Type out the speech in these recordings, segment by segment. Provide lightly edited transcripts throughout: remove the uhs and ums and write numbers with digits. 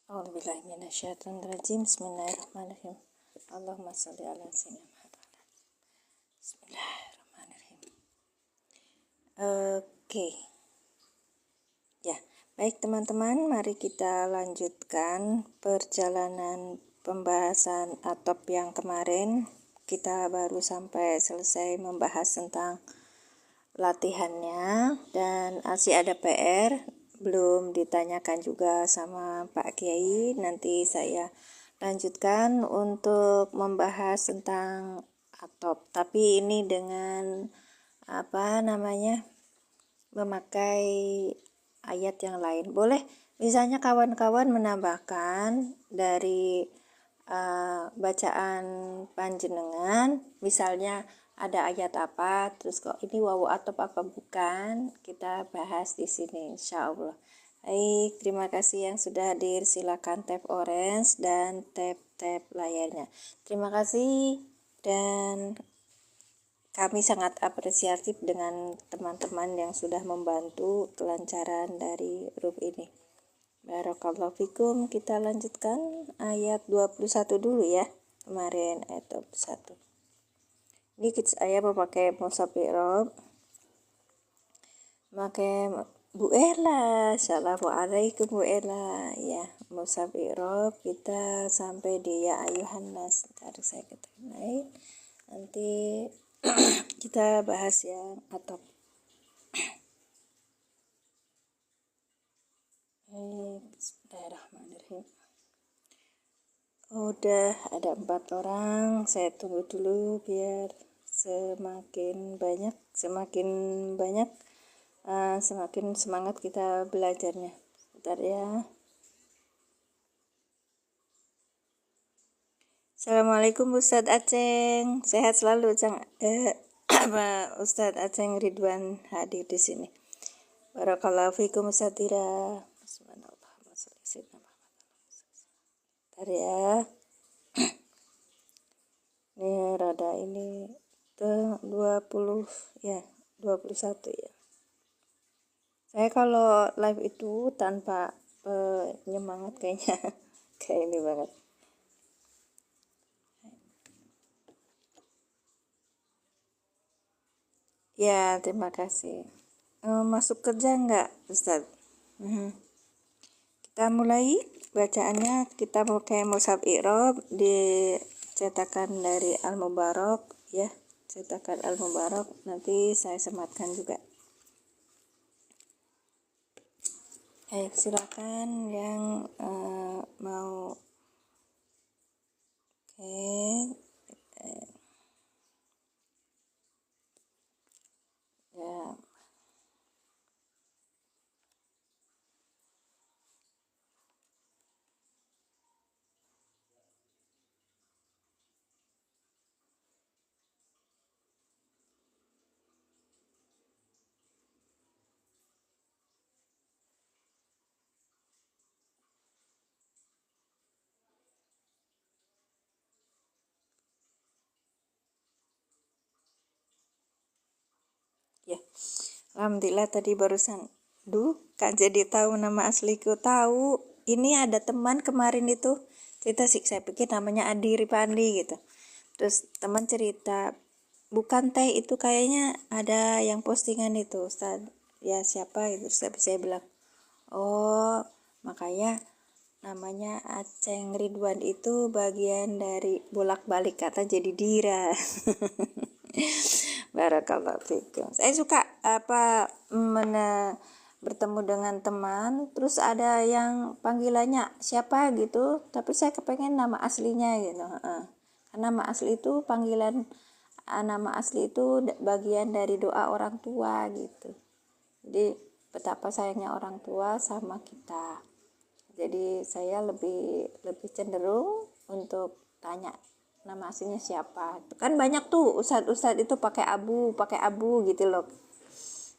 A'udzubillahi minasyaitonirrajim. Bismillahirrahmanirrahim. Allahumma sholli ala sayyidina Muhammad. Bismillahirrahmanirrahim. Oke. Ya, baik teman-teman, mari kita lanjutkan perjalanan pembahasan atop yang kemarin. Kita baru sampai selesai membahas tentang latihannya dan masih ada PR belum ditanyakan juga sama Pak Kiai. Nanti saya lanjutkan untuk membahas tentang atop, tapi ini dengan memakai ayat yang lain. Boleh misalnya kawan-kawan menambahkan dari bacaan panjenengan, misalnya ada ayat apa, terus kok ini wawu atop apa bukan, kita bahas di sini insyaallah. Baik, terima kasih yang sudah hadir. Silakan tap orange dan tap layarnya. Terima kasih, dan kami sangat apresiatif dengan teman-teman yang sudah membantu kelancaran dari huruf ini. Barakallahu fikum. Kita lanjutkan ayat 21 dulu ya. Kemarin ayat 21. Ini saya memakai mushaf i'rab. Pakai Bu Ella. Assalamualaikum Bu Ella. Ya, mushaf i'rab kita sampai di ya ayuhan nas. Ntar saya ketemuin. Nanti kita bahas yang atop. Bismillahirrahmanirrahim. Udah ada 4 orang, saya tunggu dulu biar semakin banyak semakin semangat kita belajarnya. Bentar ya. Assalamualaikum Ustadz Aceng, sehat selalu Ustadz Aceng Ridwan hadir di sini. Barakallahu fikum Ustadz Tira. Bentar ya. Ini rada ini 21 ya. Saya kalau live itu tanpa penyemangat kayaknya kayak ini banget. Ya, terima kasih. Masuk kerja enggak, Ustaz? Kita mulai bacaannya. Kita pakai mushaf i'rab dicetakan dari Al-Mubarak ya. Cetakan Al-Mubarak, nanti saya sematkan juga. Silakan yang mau. Oke. Ya. Ya, alhamdulillah tadi barusan. Kak jadi tahu nama asliku. Tahu, ini ada teman kemarin itu cerita sih, saya pikir namanya Adi Ripandi gitu. Terus teman cerita, bukan teh itu kayaknya ada yang postingan itu Ustaz. Ya siapa itu? Saya bilang, oh makanya namanya Aceng Ridwan itu bagian dari bolak-balik kata jadi Dira. Barakallahu fikum. Saya suka bertemu dengan teman, terus ada yang panggilannya siapa gitu, tapi saya kepengen nama aslinya gitu. Karena nama asli itu nama asli itu bagian dari doa orang tua gitu. Jadi betapa sayangnya orang tua sama kita. Jadi saya lebih cenderung untuk tanya nama aslinya siapa. Kan banyak tuh ustadz itu pakai abu gitu loh.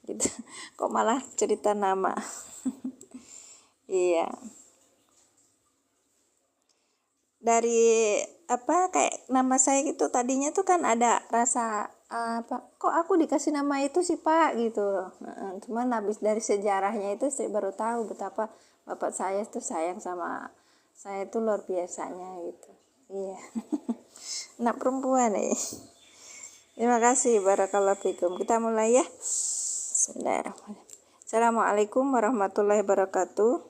Gitu. Kok malah cerita nama. Iya. Dari kayak nama saya gitu tadinya tuh kan ada rasa kok aku dikasih nama itu sih Pak gitu. Cuman habis dari sejarahnya itu saya baru tahu betapa bapak saya tuh sayang sama saya itu luar biasanya gitu. Iya. Anak perempuan nih. Terima kasih, barakallahu fikum. Kita mulai ya. Bismillahirrahmanirrahim. Assalamualaikum warahmatullahi wabarakatuh.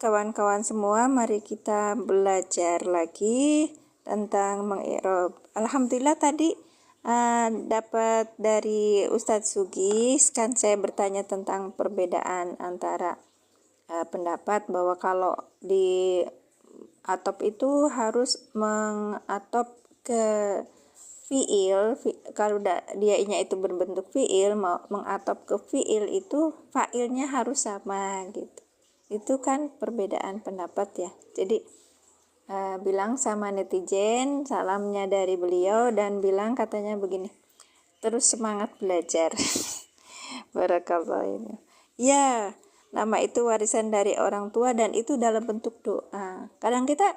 Kawan-kawan semua, mari kita belajar lagi tentang mengi'rab. Alhamdulillah tadi dapat dari Ustadz Sugis, kan saya bertanya tentang perbedaan antara pendapat bahwa kalau di atop itu harus mengatop ke fiil, kalau dianya itu berbentuk fiil, mau mengatop ke fiil itu failnya harus sama gitu. Itu kan perbedaan pendapat ya. Jadi bilang sama netizen, salamnya dari beliau, dan bilang katanya begini, terus semangat belajar. Barakallah ini. Ya, nama itu warisan dari orang tua dan itu dalam bentuk doa. Kadang kita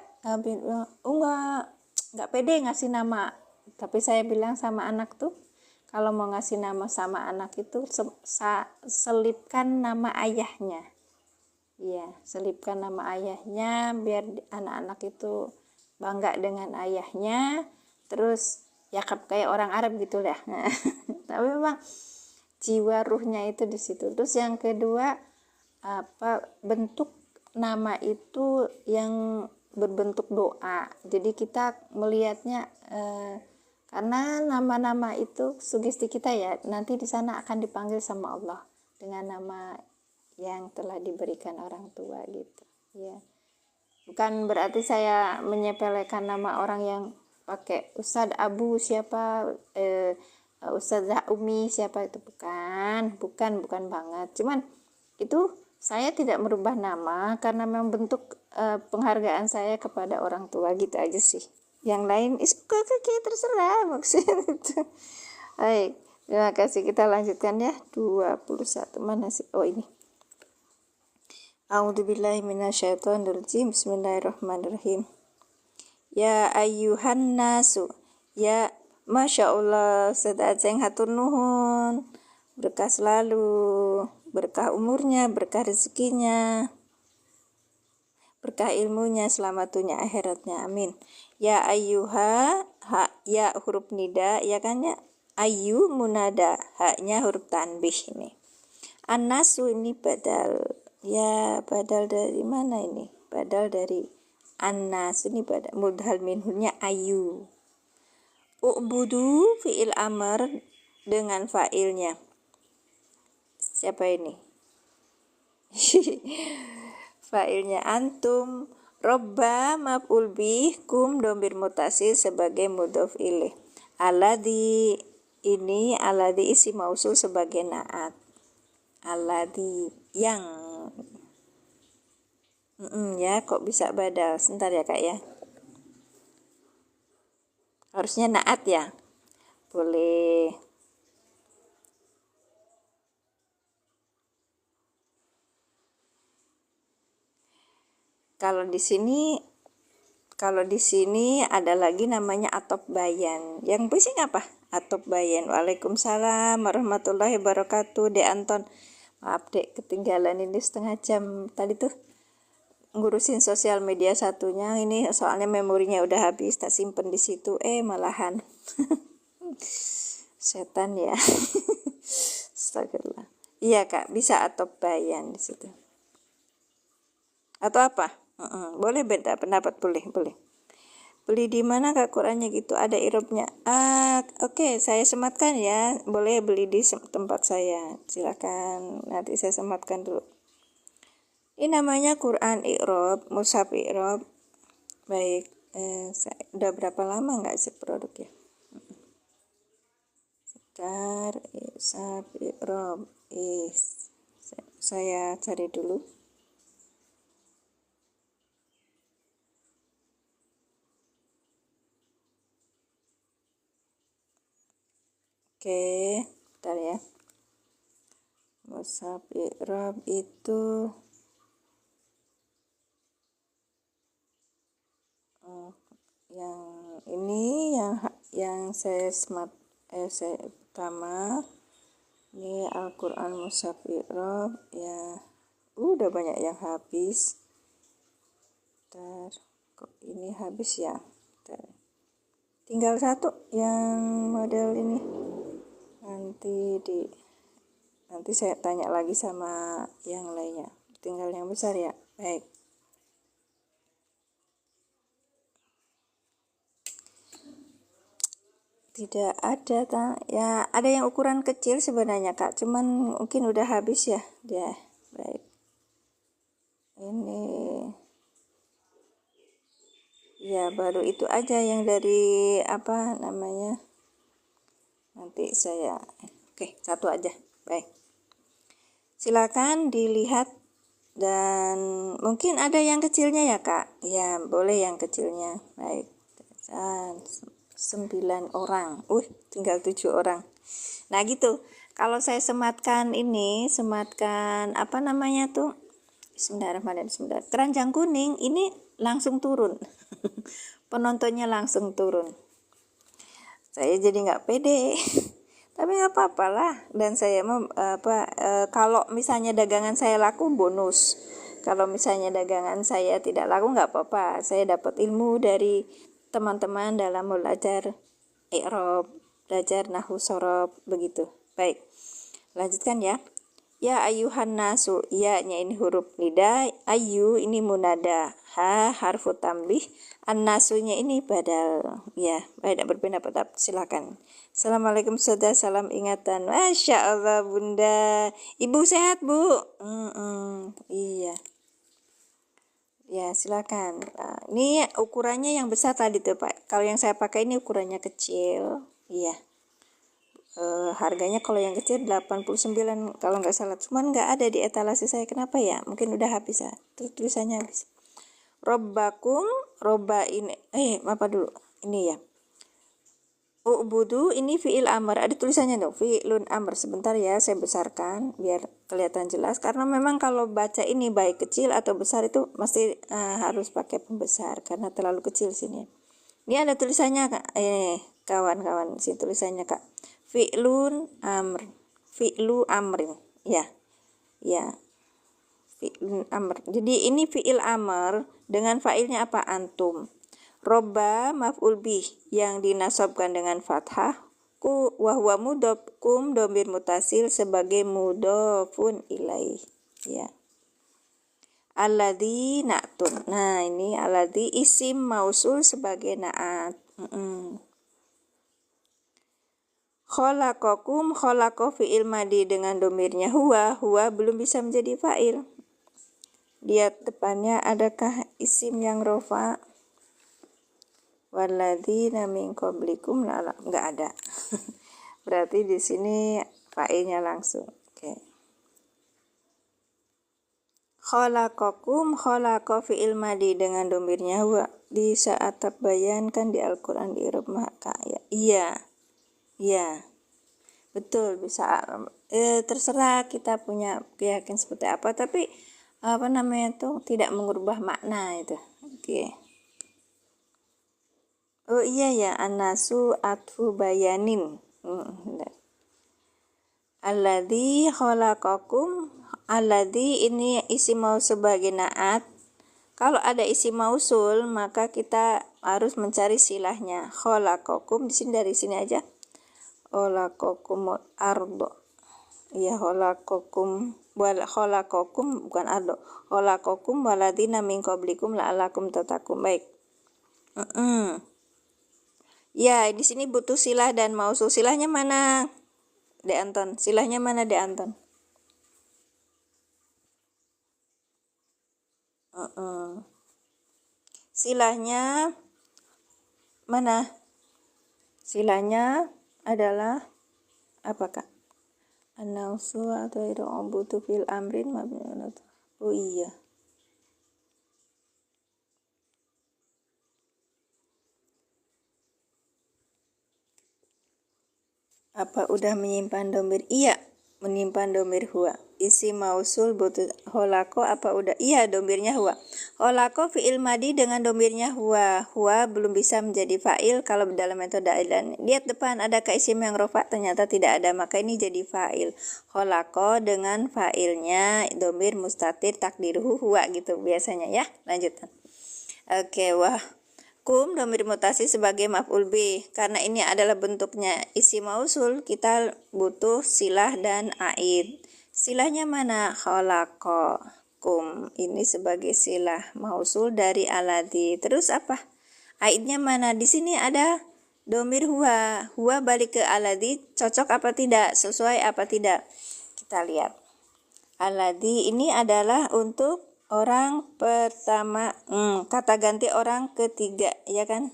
nggak pede ngasih nama, tapi saya bilang sama anak tuh, kalau mau ngasih nama sama anak itu selipkan nama ayahnya. Iya, selipkan nama ayahnya biar anak-anak itu bangga dengan ayahnya. Terus ya kayak orang Arab gitu lah. Tapi memang jiwa ruhnya itu di situ. Terus yang kedua, bentuk nama itu yang berbentuk doa. Jadi kita melihatnya karena nama-nama itu sugesti kita ya, nanti di sana akan dipanggil sama Allah dengan nama yang telah diberikan orang tua gitu ya. Bukan berarti saya menyepelekan nama orang yang pakai Ustadz Abu siapa, Ustadzah Umi siapa, itu bukan banget. Cuman itu saya tidak merubah nama karena memang bentuk penghargaan saya kepada orang tua gitu aja sih. Yang lain kayak terserah maksudnya itu. Baik, terima kasih. Kita lanjutkan ya. 21 mana sih? Oh ini. A'udzubillahi minasyaitonirrajim. Bismillahirrahmanirrahim. Ya ayyuhan nasu. Ya, Masya Allah, Ustaz Aceng hatur nuhun. Berkah selalu, berkah umurnya, berkah rezekinya, berkah ilmunya, selamatunya akhiratnya, amin. Ya ayyuha, ha, ya huruf nida, ya kan ya. Ayu munada, haknya huruf tanbih ini. An-nasu ini badal. Ya, badal dari mana ini? Badal dari an-nas, ini badal mudhal minhunya ayu. U'budu fi'il amr dengan fa'ilnya. Siapa ini? Fa'ilnya antum. Robba maf'ul bih, kum domir mutasil sebagai mudhof ilaih. Alladhi ini alladhi isi mausul sebagai naat. Alladhi yang ya kok bisa badal, sebentar ya kak ya, harusnya naat ya, boleh. Kalau di sini ada lagi namanya atop bayan. Yang pusing apa? Atop bayan. Waalaikumsalam warahmatullahi wabarakatuh. Dek Anton. Maaf Dek, ketinggalan ini setengah jam tadi tuh ngurusin sosial media satunya. Ini soalnya memorinya udah habis, tak simpen di situ. Malahan setan ya. Astagfirullah. Iya Kak, bisa atop bayan di situ. Atau apa? Boleh beda pendapat, boleh. Beli di mana Kak Qurannya gitu, ada irobnya. Oke, saya sematkan ya. Boleh beli di tempat saya. Silakan, nanti saya sematkan dulu. Ini namanya Quran Iqrob, Mushaf Iqrob. Baik, udah berapa lama nggak sih produk ya? Sebentar, Mushaf Iqrob. Saya cari dulu. Oke, bentar ya. Mushaf Iqrob itu yang ini yang saya pertama ini Al-Quran Mushaf Iqrob ya, udah banyak yang habis. Bentar, kok ini habis ya. Bentar. Tinggal satu yang model ini. Nanti saya tanya lagi sama yang lainnya. Tinggal yang besar ya. Baik. Tidak ada ya, ada yang ukuran kecil sebenarnya Kak, cuman mungkin udah habis ya dia. Baik, ini ya baru itu aja yang dari apa namanya, nanti saya oke satu aja. Baik, silakan dilihat, dan mungkin ada yang kecilnya ya Kak, ya boleh yang kecilnya. Baik, 9 orang, tinggal 7 orang. Nah gitu, kalau saya sematkan apa namanya tuh, Bismillahirrahmanirrahim, keranjang kuning ini langsung turun. Penontonnya langsung turun. Saya jadi nggak pede. Tapi nggak apa-apa lah. Dan saya kalau misalnya dagangan saya laku, bonus. Kalau misalnya dagangan saya tidak laku, nggak apa-apa. Saya dapat ilmu dari teman-teman dalam belajar i'rab, belajar nahwu shorof, begitu. Baik, lanjutkan ya. Ya ayuhan nasu, ya-nya ini huruf nida, ayu ini munada, ha harfu tambih, an-nasunya ini badal. Ya, tidak berpendapat, silakan. Assalamualaikum saudara, salam ingatan. Masya Allah bunda, ibu sehat bu? Iya. Ya silakan. Nah, ini ukurannya yang besar tadi tuh Pak. Kalau yang saya pakai ini ukurannya kecil. Iya. Harganya kalau yang kecil 89 kalau nggak salah. Cuman nggak ada di etalase saya. Kenapa ya? Mungkin udah habis ya. Terus tulisannya habis. Robbakum, robba ini. Apa dulu? Ini ya. U'budu ini fi'il amr, ada tulisannya dong, fi'ilun amr. Sebentar ya, saya besarkan biar kelihatan jelas, karena memang kalau baca ini baik kecil atau besar itu mesti harus pakai pembesar karena terlalu kecil sini. Ini ada tulisannya Kak, kawan-kawan, sini tulisannya Kak, fi'lun amr, fi'lu amrin, ya fi'lun amr. Jadi ini fi'il amr dengan fa'ilnya apa? Antum. Robba maf'ul bih yang dinasabkan dengan fathah, ku wahwa mudhof, kum domir mutasil sebagai mudhofun ilaih, ya. Alladzi na'tun. Nah, ini alladzi isim mausul sebagai na'at. Khalaqakum, khalaqa fi'il madi dengan domirnya huwa belum bisa menjadi fa'il. Lihat depannya adakah isim yang rofa? Walladzina min qablikum nggak ada. Berarti di sini fa'ilnya langsung. Oke. Khalaqakum, khalaqa fi'il madi dengan domirnya huwa. Di saat terbayankan di Al-Qur'an di i'rab maka ya. Iya. Betul, bisa terserah kita punya keyakinan seperti apa, tapi apa namanya tuh tidak mengubah makna itu. Oke. Oh iya ya, an-nasu atfu bayanin. Alladzi khalaqakum, alladzi ini isim mausul sebagai naat. Kalau ada isim mausul maka kita harus mencari silahnya. Khalaqakum di sini, dari sini aja. Khalaqakum ardo. Ya khalaqakum bukan ardo. Khalaqakum waladzina min qablikum la'allakum tattaqun. Baik. Ya, di sini butuh silah dan mausul. Silahnya mana, De Anton? Silahnya mana, De Anton? Silahnya mana? Silahnya adalah apakah? An-nausu atau butuh fil amrin mabniun. Oh iya. Apa udah menyimpan domir? Iya, menyimpan domir huwa. Isi mausul butuh holako apa udah? Iya, domirnya huwa. Holako fi'il madi dengan domirnya huwa. Huwa belum bisa menjadi fa'il kalau dalam metode ailan. Lihat depan, adakah isim yang rofa? Ternyata tidak ada, maka ini jadi fa'il. Holako dengan fa'ilnya domir mustatir takdiruhu huwa gitu biasanya ya. Lanjutkan. Oke, wah. Kum dhamir mutasi sebagai maf'ul bih. Karena ini adalah bentuknya isim mausul, kita butuh silah dan aid. Silahnya mana? Khalaqa. Kum ini sebagai silah mausul dari alladzi. Terus apa? Aidnya mana? Di sini ada domir huwa. Huwa balik ke alladzi, cocok apa tidak? Sesuai apa tidak? Kita lihat. Alladzi ini adalah untuk orang pertama, kata ganti orang ketiga, ya kan?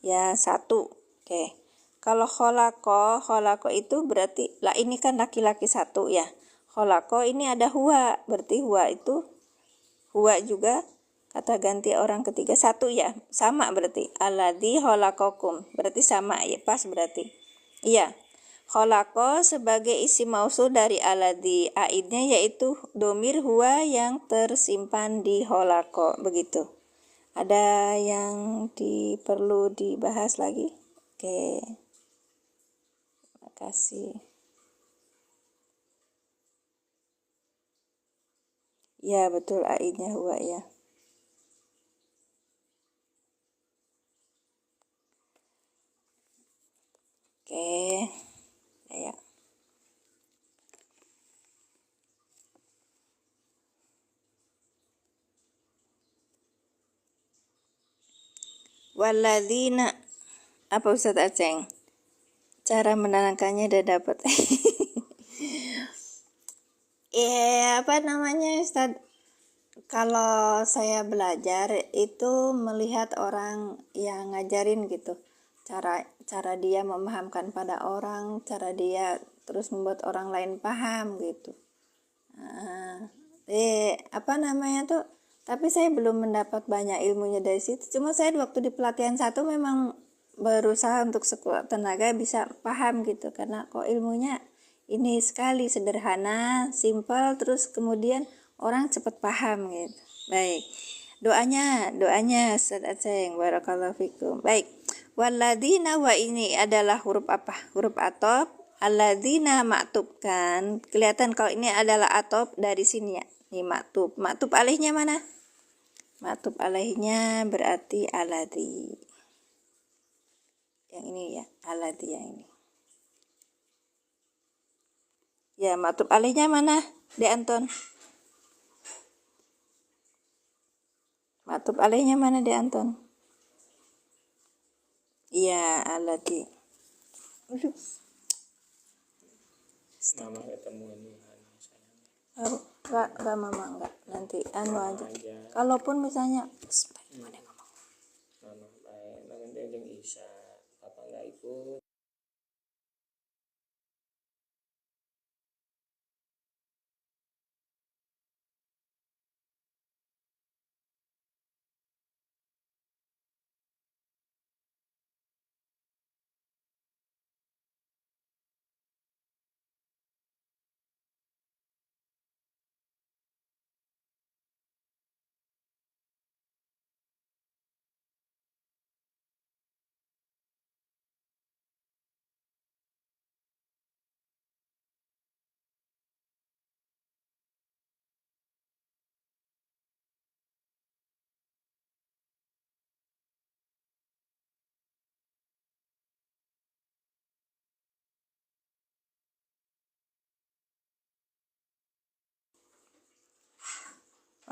Ya, satu. Oke. Kalau kholako itu berarti, lah ini kan laki-laki satu ya. Kholako ini ada huwa, berarti huwa juga kata ganti orang ketiga satu ya. Sama berarti. Alladzi kholakokum. Berarti sama ya, pas berarti. Iya. Kholako sebagai isim mausul dari alladzi, aidnya yaitu domir huwa yang tersimpan di kholako, begitu. Ada yang perlu dibahas lagi? Oke, terima kasih. Ya betul, aidnya huwa ya. Oke, ya. Walladzina, apa Ustadz Aceng? Cara menerangkannya udah dapat. Apa namanya Ustadz? Kalau saya belajar itu melihat orang yang ngajarin gitu. Cara dia memahamkan pada orang, cara dia terus membuat orang lain paham gitu. Apa namanya tuh? Tapi saya belum mendapat banyak ilmunya dari situ. Cuma saya waktu di pelatihan 1 memang berusaha untuk sekuat tenaga bisa paham gitu. Karena kok ilmunya ini sekali sederhana, simpel, terus kemudian orang cepat paham gitu. Baik. Doanya Ustaz Aceng, barakallahu fikum. Baik. Walladzina, wa ini adalah huruf apa? Huruf atop. Alladzina maktub kan. Kelihatan kalau ini adalah atop dari sini ya. Ini maktub. Maktub alaihnya mana? Maktub alaihnya berarti alladzi. Yang ini ya, alladzi yang ini. Ya, maktub alaihnya mana? De Anton. Maktub alaihnya mana De Anton? Iya, alladzi. Mama ketemu ini Enggak mama enggak. Nanti aja. Kalaupun misalnya Mama baik, nanti yang Isa, papa nggak ikut.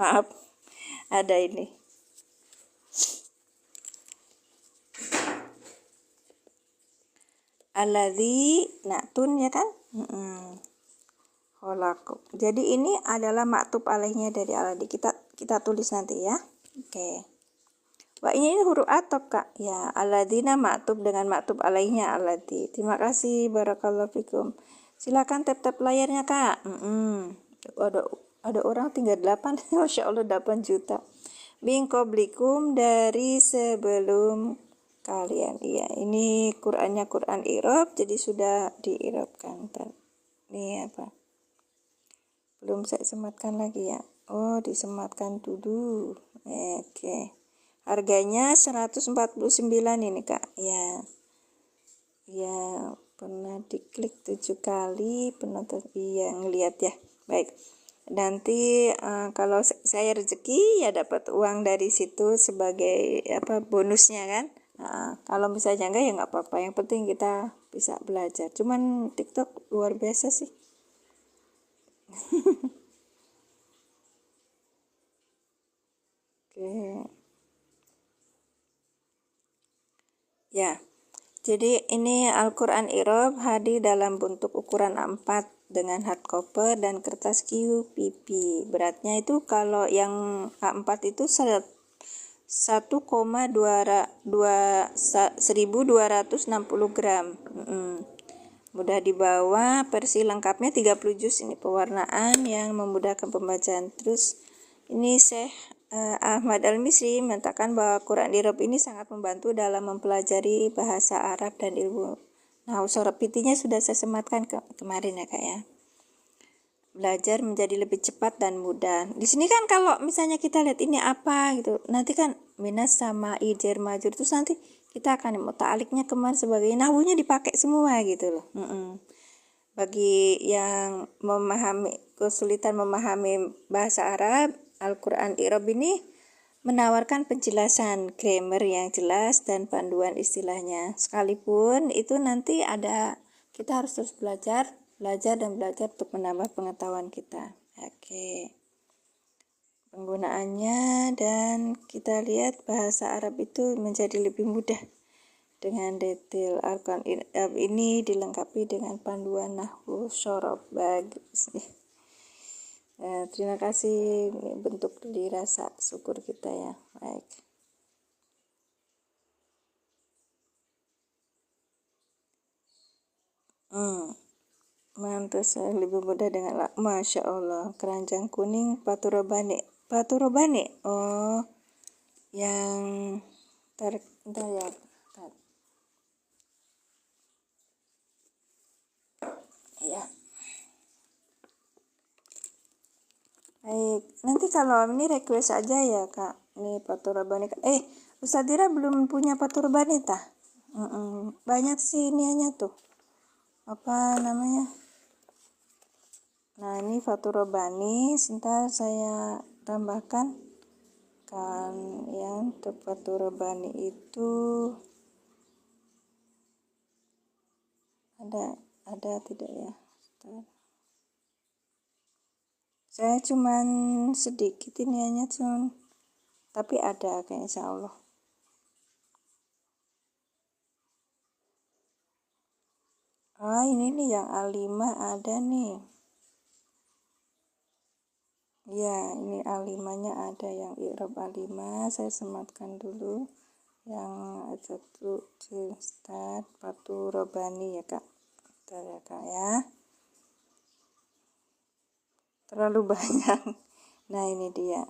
maaf ada ini. Alladzi na'tun ya kan? Kholaqu. Jadi ini adalah maktub alaihnya dari alladzi. Kita tulis nanti ya. Oke. Wah, ini huruf atop Kak. Ya, alladzina maktub dengan maktub alaihnya alladzi. Terima kasih, barakallahu fikum. Silakan tap-tap layarnya Kak. Ada orang tinggal 8. Masya Allah 8 juta. Min qablikum, dari sebelum kalian. Iya, ini Qur'annya Qur'an i'rab, jadi sudah di-i'rabkan. Ini apa? Belum saya sematkan lagi ya. Oh, disematkan dulu. Oke. Harganya 149 ini Kak. Ya. Ya, pernah diklik 7 kali penonton. Iya, ngelihat ya. Baik. nanti kalau saya rezeki ya dapat uang dari situ sebagai bonusnya kan. Kalau misalnya enggak ya nggak apa-apa, yang penting kita bisa belajar. Cuman TikTok luar biasa sih. Oke. Ya, jadi ini Al-Quran Irob hadir dalam bentuk ukuran A4 dengan hardcover dan kertas QPP. Beratnya itu kalau yang A4 itu 1,260 gram. Mudah dibawa, versi lengkapnya 30 juz ini pewarnaan yang memudahkan pembacaan. Terus ini Syekh Ahmad Al-Misri mengatakan bahwa Quran Irob ini sangat membantu dalam mempelajari bahasa Arab dan ilmu. Nah, usul repitinya sudah saya sematkan kemarin ya Kak ya. Belajar menjadi lebih cepat dan mudah. Di sini kan kalau misalnya kita lihat ini apa gitu, nanti kan minas sama ijer majur, terus nanti kita akan muta'aliknya kemana sebagainya, nahwunya dipakai semua gitu loh. Bagi yang kesulitan memahami bahasa Arab, Al-Quran Irob ini menawarkan penjelasan grammar yang jelas dan panduan istilahnya. Sekalipun itu nanti kita harus terus belajar dan belajar untuk menambah pengetahuan kita. Oke. Penggunaannya, dan kita lihat bahasa Arab itu menjadi lebih mudah dengan detail. Al-Quran Irob ini dilengkapi dengan panduan nahwu syarab. Bagus nih. Terima kasih, ini bentuk dari rasa syukur kita ya. Baik. Mantas lebih mudah dengan Masya Allah. Keranjang kuning Paturobane. Oh, yang bentar ya. Ya. Baik, nanti kalau ini request aja ya Kak. Ini Paturobane. Ustadzira belum punya Paturobane tah? Banyak sih iniannya tuh. Apa namanya? Nah, ini Faturobani, sebentar saya tambahkan kan ya. Untuk Faturobani itu ada tidak ya? Sebentar. Saya cuman sedikit ini hanya cuman, tapi ada kayak insya Allah. Ini nih yang A5 ada nih. Ya, ini A5-nya ada, yang Irob A5. Saya sematkan dulu. Yang satu start Faturobani ya Kak. Bentar ya Kak ya. Terlalu banyak. Nah, ini dia.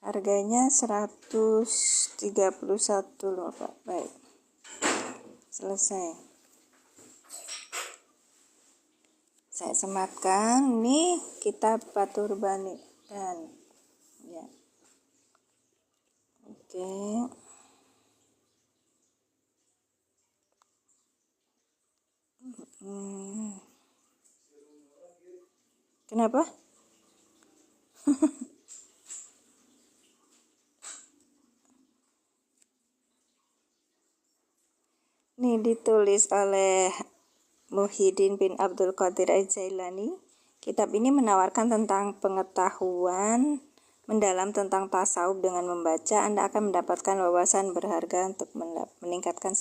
Harganya 131 loh Pak. Baik. Selesai. Saya sematkan nih kitab Faturobani dan ya. Oke. Kenapa? Ini ditulis oleh Muhyiddin bin Abdul Qadir Al-Jailani. Kitab ini menawarkan tentang pengetahuan mendalam tentang tasawuf. Dengan membaca, Anda akan mendapatkan wawasan berharga untuk meningkatkan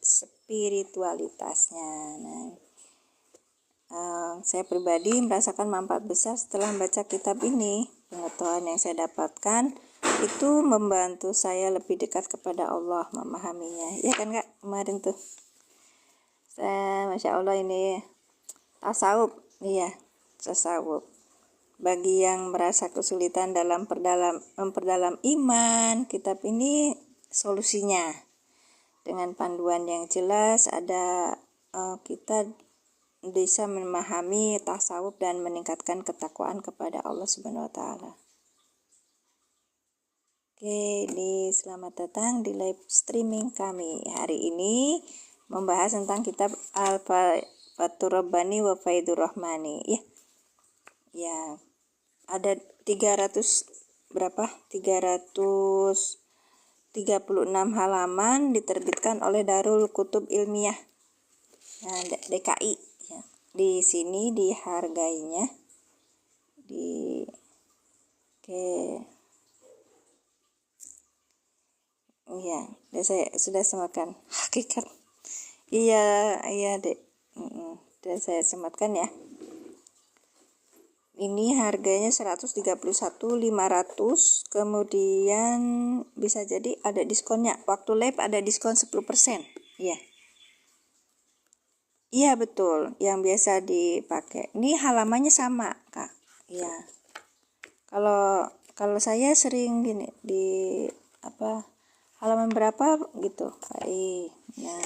spiritualitasnya. Nah, saya pribadi merasakan manfaat besar setelah membaca kitab ini. Pengetahuan yang saya dapatkan itu membantu saya lebih dekat kepada Allah, memahaminya. Ya kan Kak, kemarin tuh. Masya Allah, ini tasawuf. Iya, tasawuf. Bagi yang merasa kesulitan dalam memperdalam iman, kitab ini solusinya. Dengan panduan yang jelas, kita bisa memahami tasawuf dan meningkatkan ketakwaan kepada Allah Subhanahu wa taala. Oke, selamat datang di live streaming kami. Hari ini membahas tentang kitab Fathur Rabbani wa Faidur Rahmani. Ya, ada 300 berapa? 336 halaman, diterbitkan oleh Darul Kutub Ilmiah. Nah, DKI ya. Di sini dihargainya iya, saya sudah sematkan hakikat. Iya Dek. Sudah saya sematkan ya. Ini harganya 131.500, kemudian bisa jadi ada diskonnya. Waktu live ada diskon 10%. Iya. Iya betul, yang biasa dipakai. Ini halamannya sama, Kak. Iya. Kalau saya sering gini di halaman berapa gitu. Baik. Nah,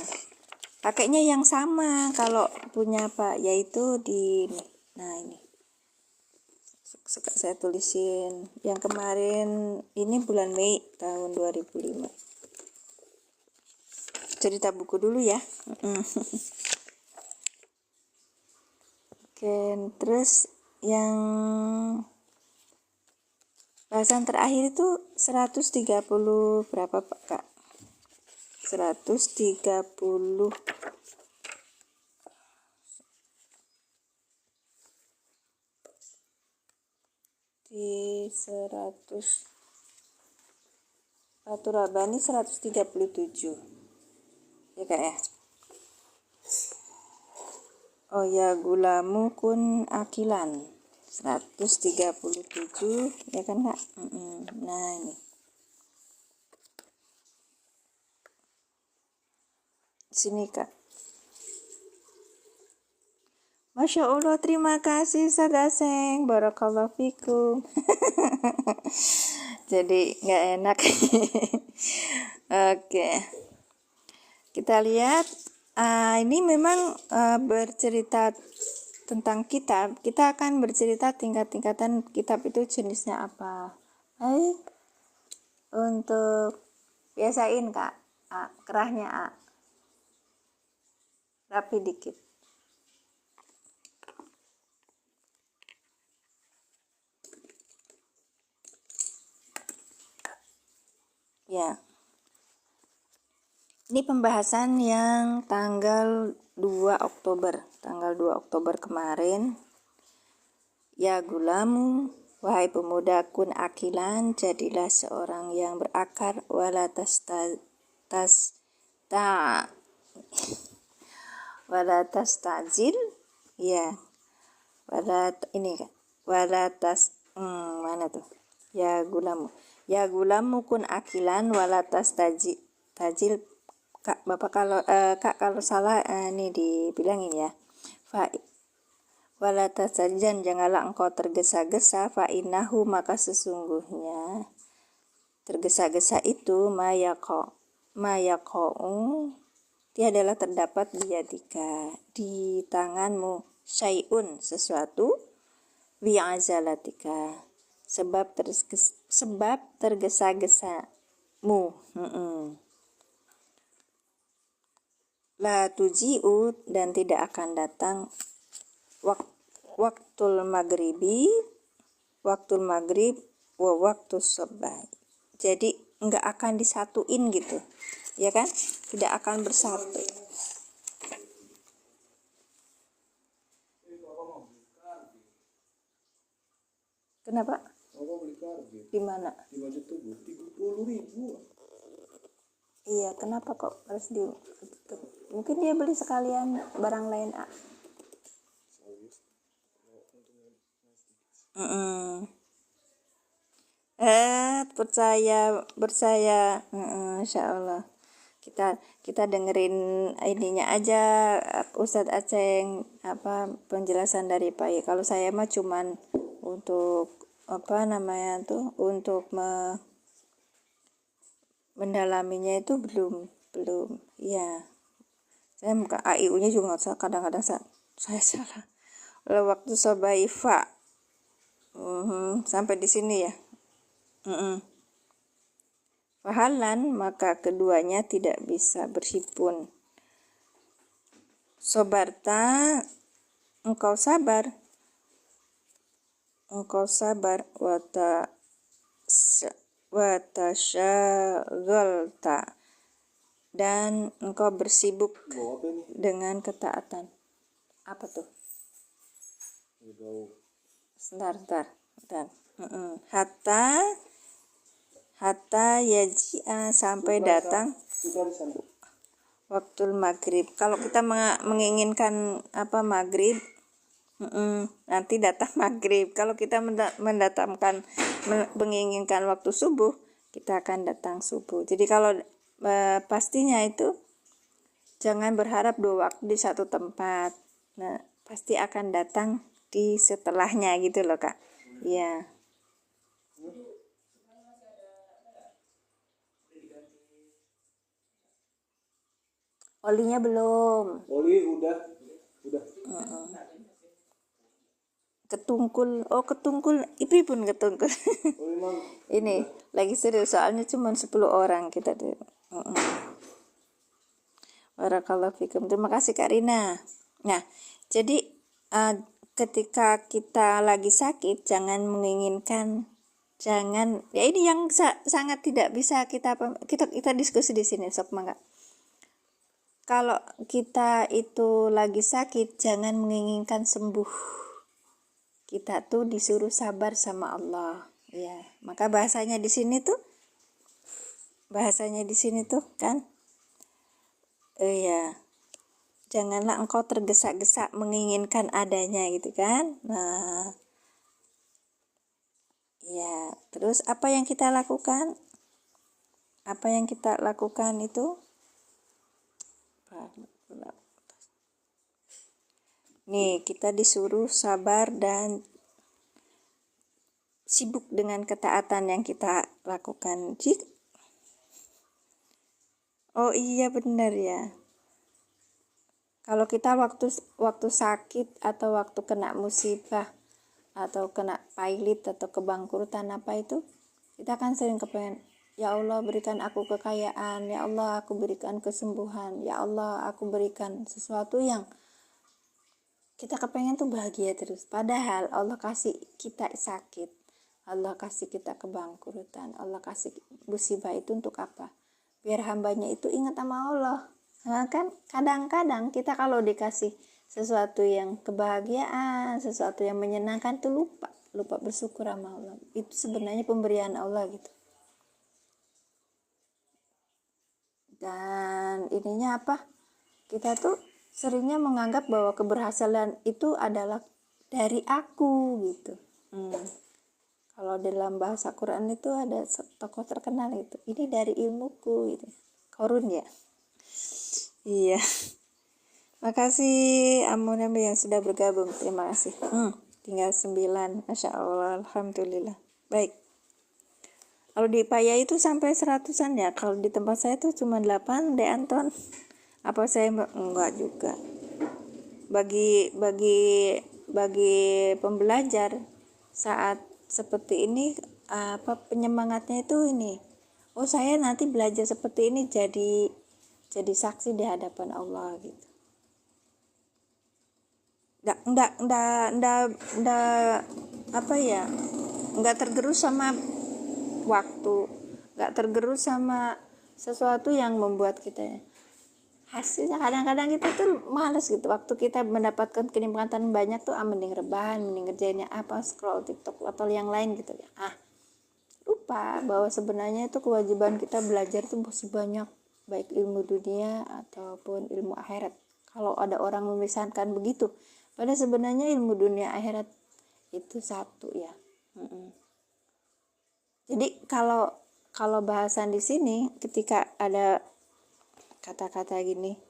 pakainya yang sama kalau punya Pak, yaitu di ini. Saya tulisin yang kemarin, ini bulan Mei tahun 2005. Cerita buku dulu ya. Oke, terus yang bahasan terakhir itu 130 berapa Pak Kak? 130 di 100 Fathur Rabbani 137 ya Kak ya. Oh ya, Gulamu kun akilan 137 ya kan Kak. Nah ini sini Kak. Masya Allah, terima kasih Sagaseng, barakallahu fikum. Jadi nggak enak. Oke, kita lihat. Ini memang bercerita tentang kitab. Kita akan bercerita tingkat-tingkatan kitab itu jenisnya apa. Untuk biasain Kak, kerahnya rapi dikit. Ya. Ini pembahasan yang tanggal 2 Oktober kemarin. Ya Gulamu, wahai pemuda, kun akilan, jadilah seorang yang berakar, wala tastajil, ya. Mana tuh? Ya Gulamu kun akilan, wala tastajil. Kak, Bapak kalau salah nih dibilangin ya. Wala tasajan, janganlah engkau tergesa-gesa, fa innahu, maka sesungguhnya tergesa-gesa itu mayaqa'u tiadalah terdapat biyadika, di tanganmu, syai'un, sesuatu, bi'azalatika, sebab tergesa-gesamu. La tuji'u, dan tidak akan datang waktul maghrib wa waktu subah. Jadi enggak akan disatuin gitu ya kan, tidak akan bersatu. Kenapa? Di mana? Di Masjid Tubuh 30.000. Iya, kenapa kok harus mungkin dia beli sekalian barang lain percaya Insya Allah kita dengerin ininya aja, Ustadz Aceng penjelasan dari Pak. Kalau saya mah cuman untuk untuk mendalaminya itu belum ya. Saya muka AIU-nya juga kadang-kadang saya salah. Waktu sobaifa sampai di sini ya. Fahalan, maka keduanya tidak bisa berhimpun. sobarta, engkau sabar, watasyagalta, dan engkau bersibuk dengan ketaatan. Apa tuh? Sebentar. Hatta yaji'a, sampai datang waktu maghrib. Kalau kita menginginkan maghrib, nanti datang maghrib. Kalau kita menginginkan waktu subuh, kita akan datang subuh. Jadi kalau pastinya itu jangan berharap 2 waktu di satu tempat. Nah, pasti akan datang di setelahnya gitu loh, Kak. Iya. Olinya belum. Oli udah. Ketungkul. Ipi pun ketungkul. Ini lagi serius, soalnya cuma 10 orang kita deh. Barakallahu fikum. Terima kasih Kak Rina. Nah, jadi ketika kita lagi sakit, jangan ini yang sangat tidak bisa kita diskusi di sini, sob mangga. Kalau kita itu lagi sakit, jangan menginginkan sembuh. Kita tuh disuruh sabar sama Allah. Ya, maka bahasanya di sini tuh kan, janganlah engkau tergesa-gesa menginginkan adanya gitu kan. Nah, ya, terus apa yang kita lakukan? Itu nih, kita disuruh sabar dan sibuk dengan ketaatan yang kita lakukan. Oh iya benar ya. Kalau kita waktu sakit atau waktu kena musibah atau kena pailit atau kebangkrutan apa itu, kita kan sering kepengen, ya Allah berikan aku kekayaan, ya Allah aku berikan kesembuhan, ya Allah aku berikan sesuatu yang kita kepengen tuh bahagia terus. Padahal Allah kasih kita sakit, Allah kasih kita kebangkrutan, Allah kasih musibah itu untuk apa? Biar hambanya itu ingat sama Allah. Nah, kan kadang-kadang kita kalau dikasih sesuatu yang kebahagiaan, sesuatu yang menyenangkan tuh lupa bersyukur sama Allah. Itu sebenarnya pemberian Allah gitu. Dan ininya apa? Kita tuh seringnya menganggap bahwa keberhasilan itu adalah dari aku gitu. Kalau dalam bahasa Quran itu ada tokoh terkenal itu, ini dari ilmuku gitu. Korun ya. Iya. Makasih Amunambe yang sudah bergabung. Terima kasih. Tinggal 9. Masya Allah. Alhamdulillah. Baik. Kalau di Paya itu sampai 100-an ya. Kalau di tempat saya itu cuma 8 deh Anton. Apa saya enggak juga. Bagi pembelajar saat seperti ini, penyemangatnya itu ini. Oh, saya nanti belajar seperti ini jadi saksi di hadapan Allah gitu. Enggak tergerus sama waktu, enggak tergerus sama sesuatu yang membuat kita hasilnya. Kadang-kadang kita tuh malas gitu, waktu kita mendapatkan kenikmatan banyak tuh mending rebahan, mending ngerjainnya scroll TikTok atau yang lain gitu ya. Lupa bahwa sebenarnya itu kewajiban kita belajar tuh masih banyak, baik ilmu dunia ataupun ilmu akhirat. Kalau ada orang memisahkan begitu, padahal sebenarnya ilmu dunia akhirat itu satu ya. Jadi kalau bahasan di sini ketika ada kata-kata gini,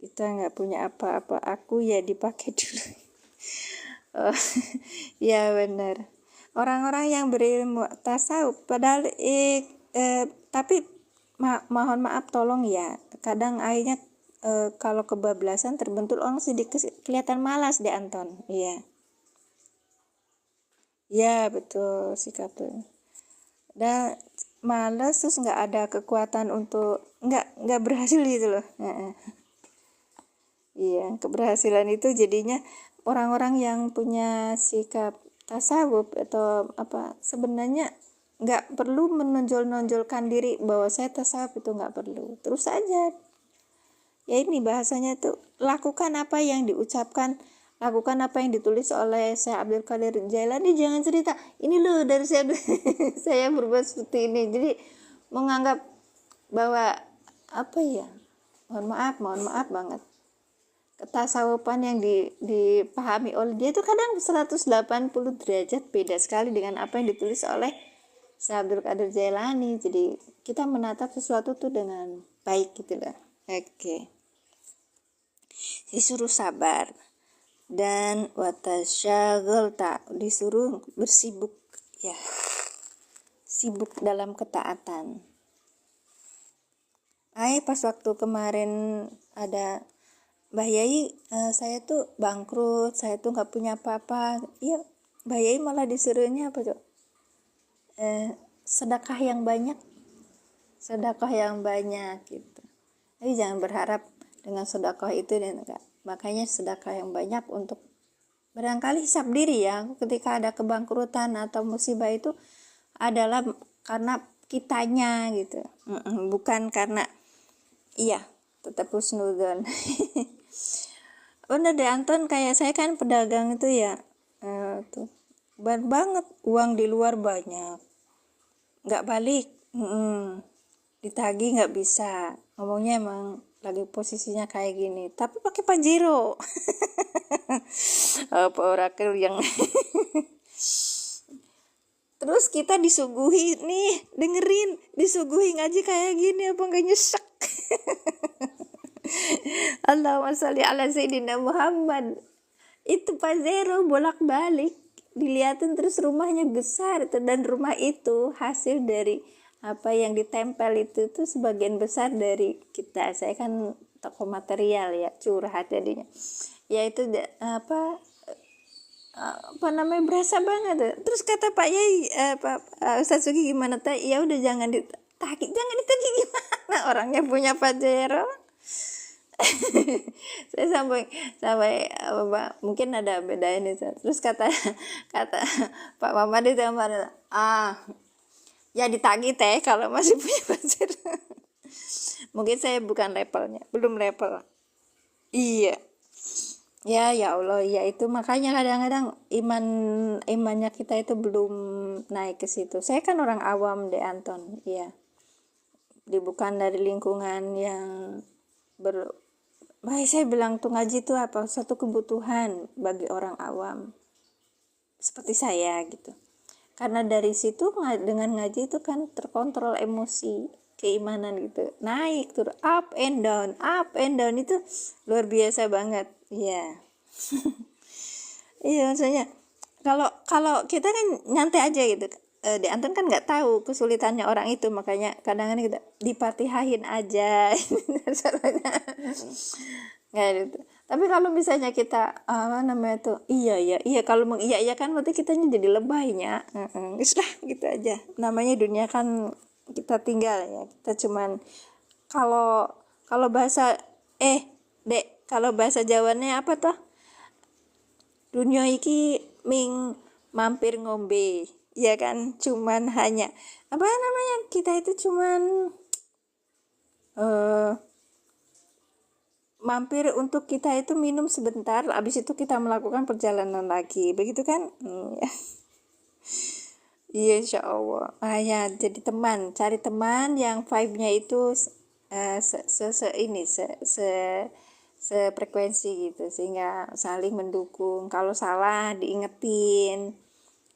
kita nggak punya apa-apa, aku ya dipakai dulu. Ya benar. Orang-orang yang berilmu tasawuf padahal tapi mohon maaf tolong ya, kadang akhirnya kalau kebablasan terbentur orang sedikit kelihatan malas deh Anton. Iya. Ya betul sikapnya. Dan malas terus nggak ada kekuatan untuk nggak berhasil gitu loh. Iya, keberhasilan itu jadinya orang-orang yang punya sikap tasawuf atau apa, sebenarnya nggak perlu menonjol-nonjolkan diri bahwa saya tasawuf, itu nggak perlu. Terus aja, ya ini bahasanya tuh, lakukan apa yang diucapkan, lakukan apa yang ditulis oleh Syekh Abdul Qadir Jailani. Jangan cerita ini loh dari saya saya berbuat seperti ini, jadi menganggap bahwa apa ya, mohon maaf banget, ketasawufan yang dipahami oleh dia itu kadang 180 derajat beda sekali dengan apa yang ditulis oleh Syekh Abdul Qadir Jailani. Jadi kita menatap sesuatu tuh dengan baik gitu lah. Oke. Disuruh sabar dan watasyagel, tak disuruh bersibuk ya, sibuk dalam ketaatan. Pas waktu kemarin ada Mbah Yai, saya tuh bangkrut, saya tuh nggak punya apa-apa. Iya, Mbah Yai malah disuruhnya apa tuh? Sedekah yang banyak gitu. Jadi jangan berharap dengan sedekah itu, dan enggak. Makanya sedekah yang banyak untuk barangkali hisap diri ya, ketika ada kebangkrutan atau musibah itu adalah karena kitanya gitu, bukan karena tetap husnudzon. Bener deh Anton, kayak saya kan pedagang itu ya, tuh banget uang di luar banyak, nggak balik, ditagih nggak bisa, ngomongnya emang lagi posisinya kayak gini, tapi pakai Pajero. Apa orakel yang terus kita disuguhi nih, dengerin, disuguhi ngaji kayak gini, apa nggak nyesek? Allahumma sholli ala sayyidina Muhammad. Itu Pajero bolak-balik, dilihatin terus rumahnya besar itu, dan rumah itu hasil dari apa yang ditempel itu tuh sebagian besar dari kita. Saya kan toko material ya, curhat jadinya. Ya itu apa namanya, berasa banget. Terus kata Pak Yai, Ustaz Sugi gimana teh? Ya udah jangan ditagih gimana? Orangnya punya Pajero. Saya sampai mungkin ada beda ini. Terus kata Pak Mamat itu ya ditagih teh kalau masih punya pacar. Mungkin saya bukan levelnya, belum level. Iya. Ya Allah, ya itu makanya kadang-kadang imannya kita itu belum naik ke situ. Saya kan orang awam deh Anton, ya. Bukan dari lingkungan yang saya bilang tuh ngaji itu apa, satu kebutuhan bagi orang awam seperti saya gitu. Karena dari situ dengan ngaji itu kan terkontrol emosi, keimanan gitu, naik turun, up and down itu luar biasa banget ya. Iya, maksudnya kalau kita kan nyantai aja gitu, di Anton kan nggak tahu kesulitannya orang itu, makanya kadang-kadang kita dipatihahin aja. Nggak gitu. Tapi kalau misalnya kita apa namanya tuh, iya kalau iya kan berarti kitanya jadi lebaynya, lah gitu aja. Namanya dunia kan kita tinggal ya, kita cuman kalau bahasa kalau bahasa Jawanya apa tuh, dunia iki ming mampir ngombe, ya kan, cuman hanya apa namanya, kita itu cuman mampir untuk kita itu minum sebentar, habis itu kita melakukan perjalanan lagi, begitu kan? Iya, insya Allah. Ya, jadi cari teman yang vibe-nya itu sefrekuensi gitu, sehingga saling mendukung. Kalau salah diingetin,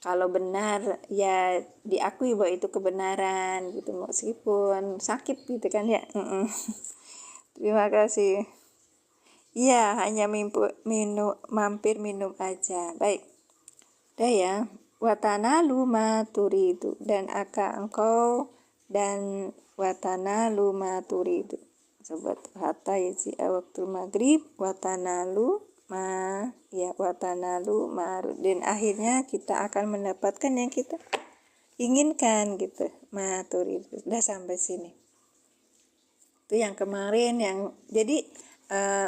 kalau benar ya diakui bahwa itu kebenaran gitu, meskipun sakit gitu kan ya. Terima kasih. Iya, hanya mampir minum aja. Baik. Udah ya. Watanalu ma turidu, dan engkau dan watanalu ma turidu. Sobat hatta yaji waktu maghrib, watanalu ma dan akhirnya kita akan mendapatkan yang kita inginkan gitu. Ma turidu. Udah sampai sini. Itu yang kemarin, yang jadi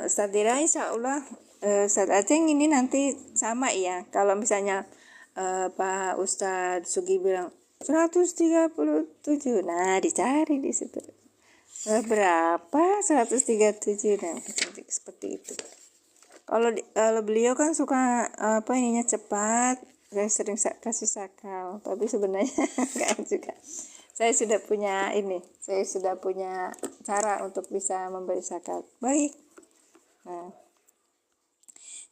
Ustadz Dira insya Allah Ustadz Aceh ini nanti sama ya. Kalau misalnya Pak Ustadz Sugi bilang 137, nah dicari di situ berapa 137, nah seperti itu. Kalau beliau kan suka ininya cepat, saya sering kasih sakal, tapi sebenarnya enggak juga. Saya sudah punya cara untuk bisa memberi sakal. Baik. Nah,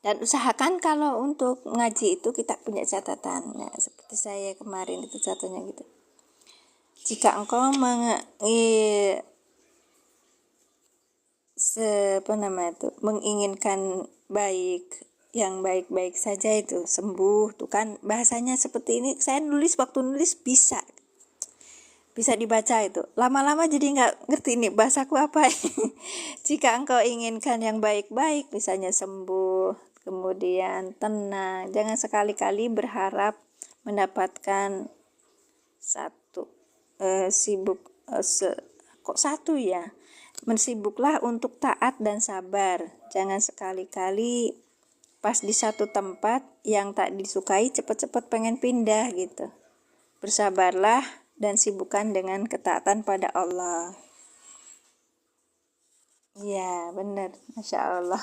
dan usahakan kalau untuk ngaji itu kita punya catatan. Nah, seperti saya kemarin itu catatannya gitu. Jika engkau menginginkan yang baik-baik saja itu sembuh, tuh kan bahasanya seperti ini. Saya waktu nulis bisa dibaca itu. Lama-lama jadi nggak ngerti ini bahasaku apa. Jika engkau inginkan yang baik-baik, misalnya sembuh, kemudian tenang, jangan sekali-kali berharap mendapatkan satu ya. Mensibuklah untuk taat dan sabar. Jangan sekali-kali pas di satu tempat yang tak disukai cepat-cepat pengen pindah gitu. Bersabarlah dan sibukkan dengan ketaatan pada Allah. Iya, benar. Masya Allah.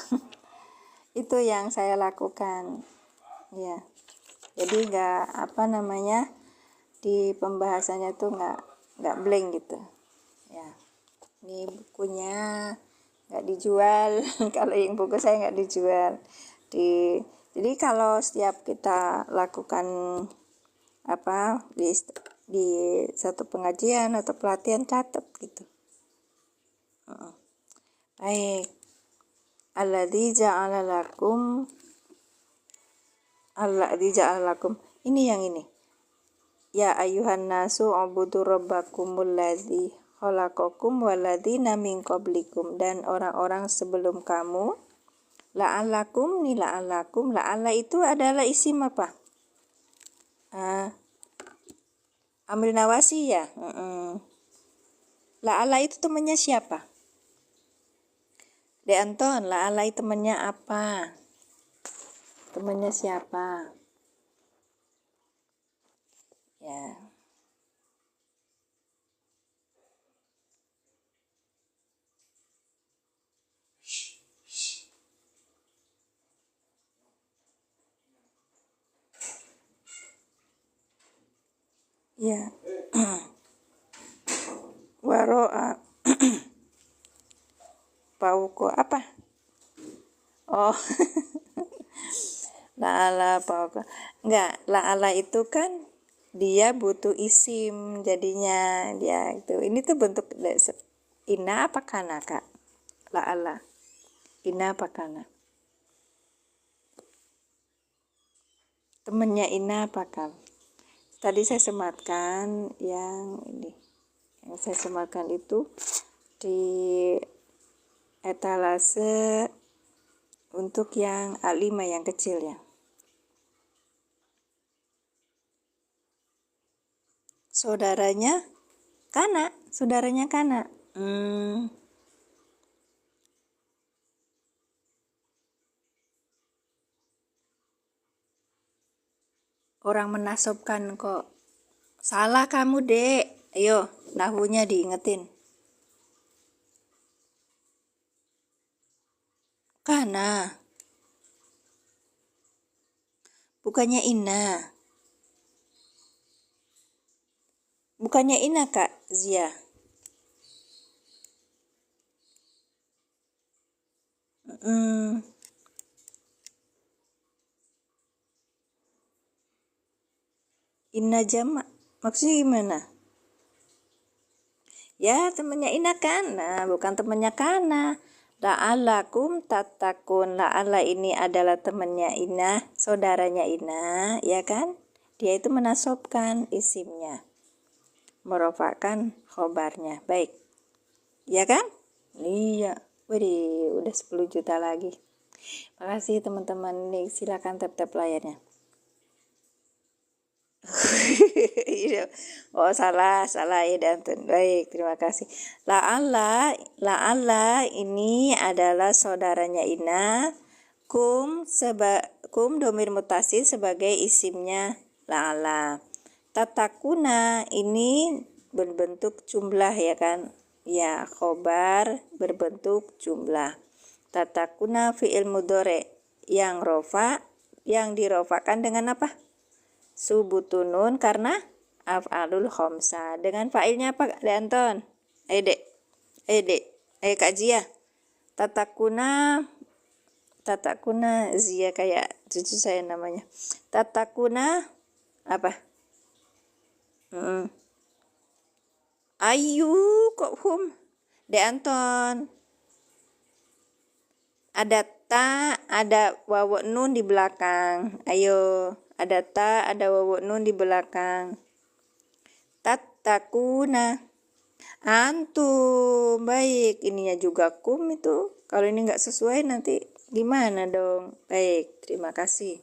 Itu yang saya lakukan. Ya. Jadi di pembahasannya tuh nggak blank gitu. Ya. Ini bukunya nggak dijual. Kalau yang buku saya nggak dijual. Jadi kalau setiap kita lakukan di satu pengajian atau pelatihan, catat gitu. Baik. Alladzi ja'ala lakum. Ini yang ini. Ya ayuhan nasu ubudu rabbakumul ladzi khalaqakum walladzina min qablikum, dan orang-orang sebelum kamu. La'allakum, la'alla itu adalah isim apa? Amri nawasi ya. La'alla itu temannya siapa? De Anton, la'alla itu temannya apa? Temannya siapa? Ya. Ya. Waro'a pauko apa? Oh. La'ala pauko. Enggak, la'ala itu kan dia butuh isim, jadinya dia itu. Ini tuh bentuk ina apa kana, Kak? La'ala. Ina apa kana? Temennya ina apa kan? Tadi saya sematkan yang ini. Yang saya sematkan itu di etalase untuk yang A5 yang kecil ya. Saudaranya kana. Orang menasobkan kok. Salah kamu, Dek. Ayo, nahwunya diingetin. Kana. Bukannya ina. Bukannya ina, Kak Zia. Ina jamak. Maksudnya gimana? Ya, temannya ina kan. Nah, bukan temannya kana. La'alakum tatakun. La'ala ini adalah temannya ina, saudaranya ina, ya kan? Dia itu menasobkan isimnya, merofakkan khobarnya. Baik. Ya kan? Iya. Widih, udah 10 juta lagi. Makasih teman-teman. Nih, silakan tap-tap layarnya. Oh, salah ya Dantun. Baik, terima kasih. La'alla ini adalah saudaranya Ina. Kum domir mutasil sebagai isimnya la'alla. Tatakuna ini berbentuk jumlah ya kan? Ya, khobar berbentuk jumlah. Tatakuna fi'il mudhari yang dirofakan dengan apa? Subutunun karena af'alul khomsa. Dengan fa'ilnya apa, Anton? Dek. Kak Jia. Tatakuna Zia kayak cucu saya namanya. Tatakuna apa? Ayu kok hum? Dek Anton. Ada ta, ada wawu nun di belakang. Ayo, ada ta, ada wawu nun di belakang. Tatakuna. Antum, baik. Ininya juga kum itu. Kalau ini nggak sesuai nanti gimana dong? Baik, terima kasih.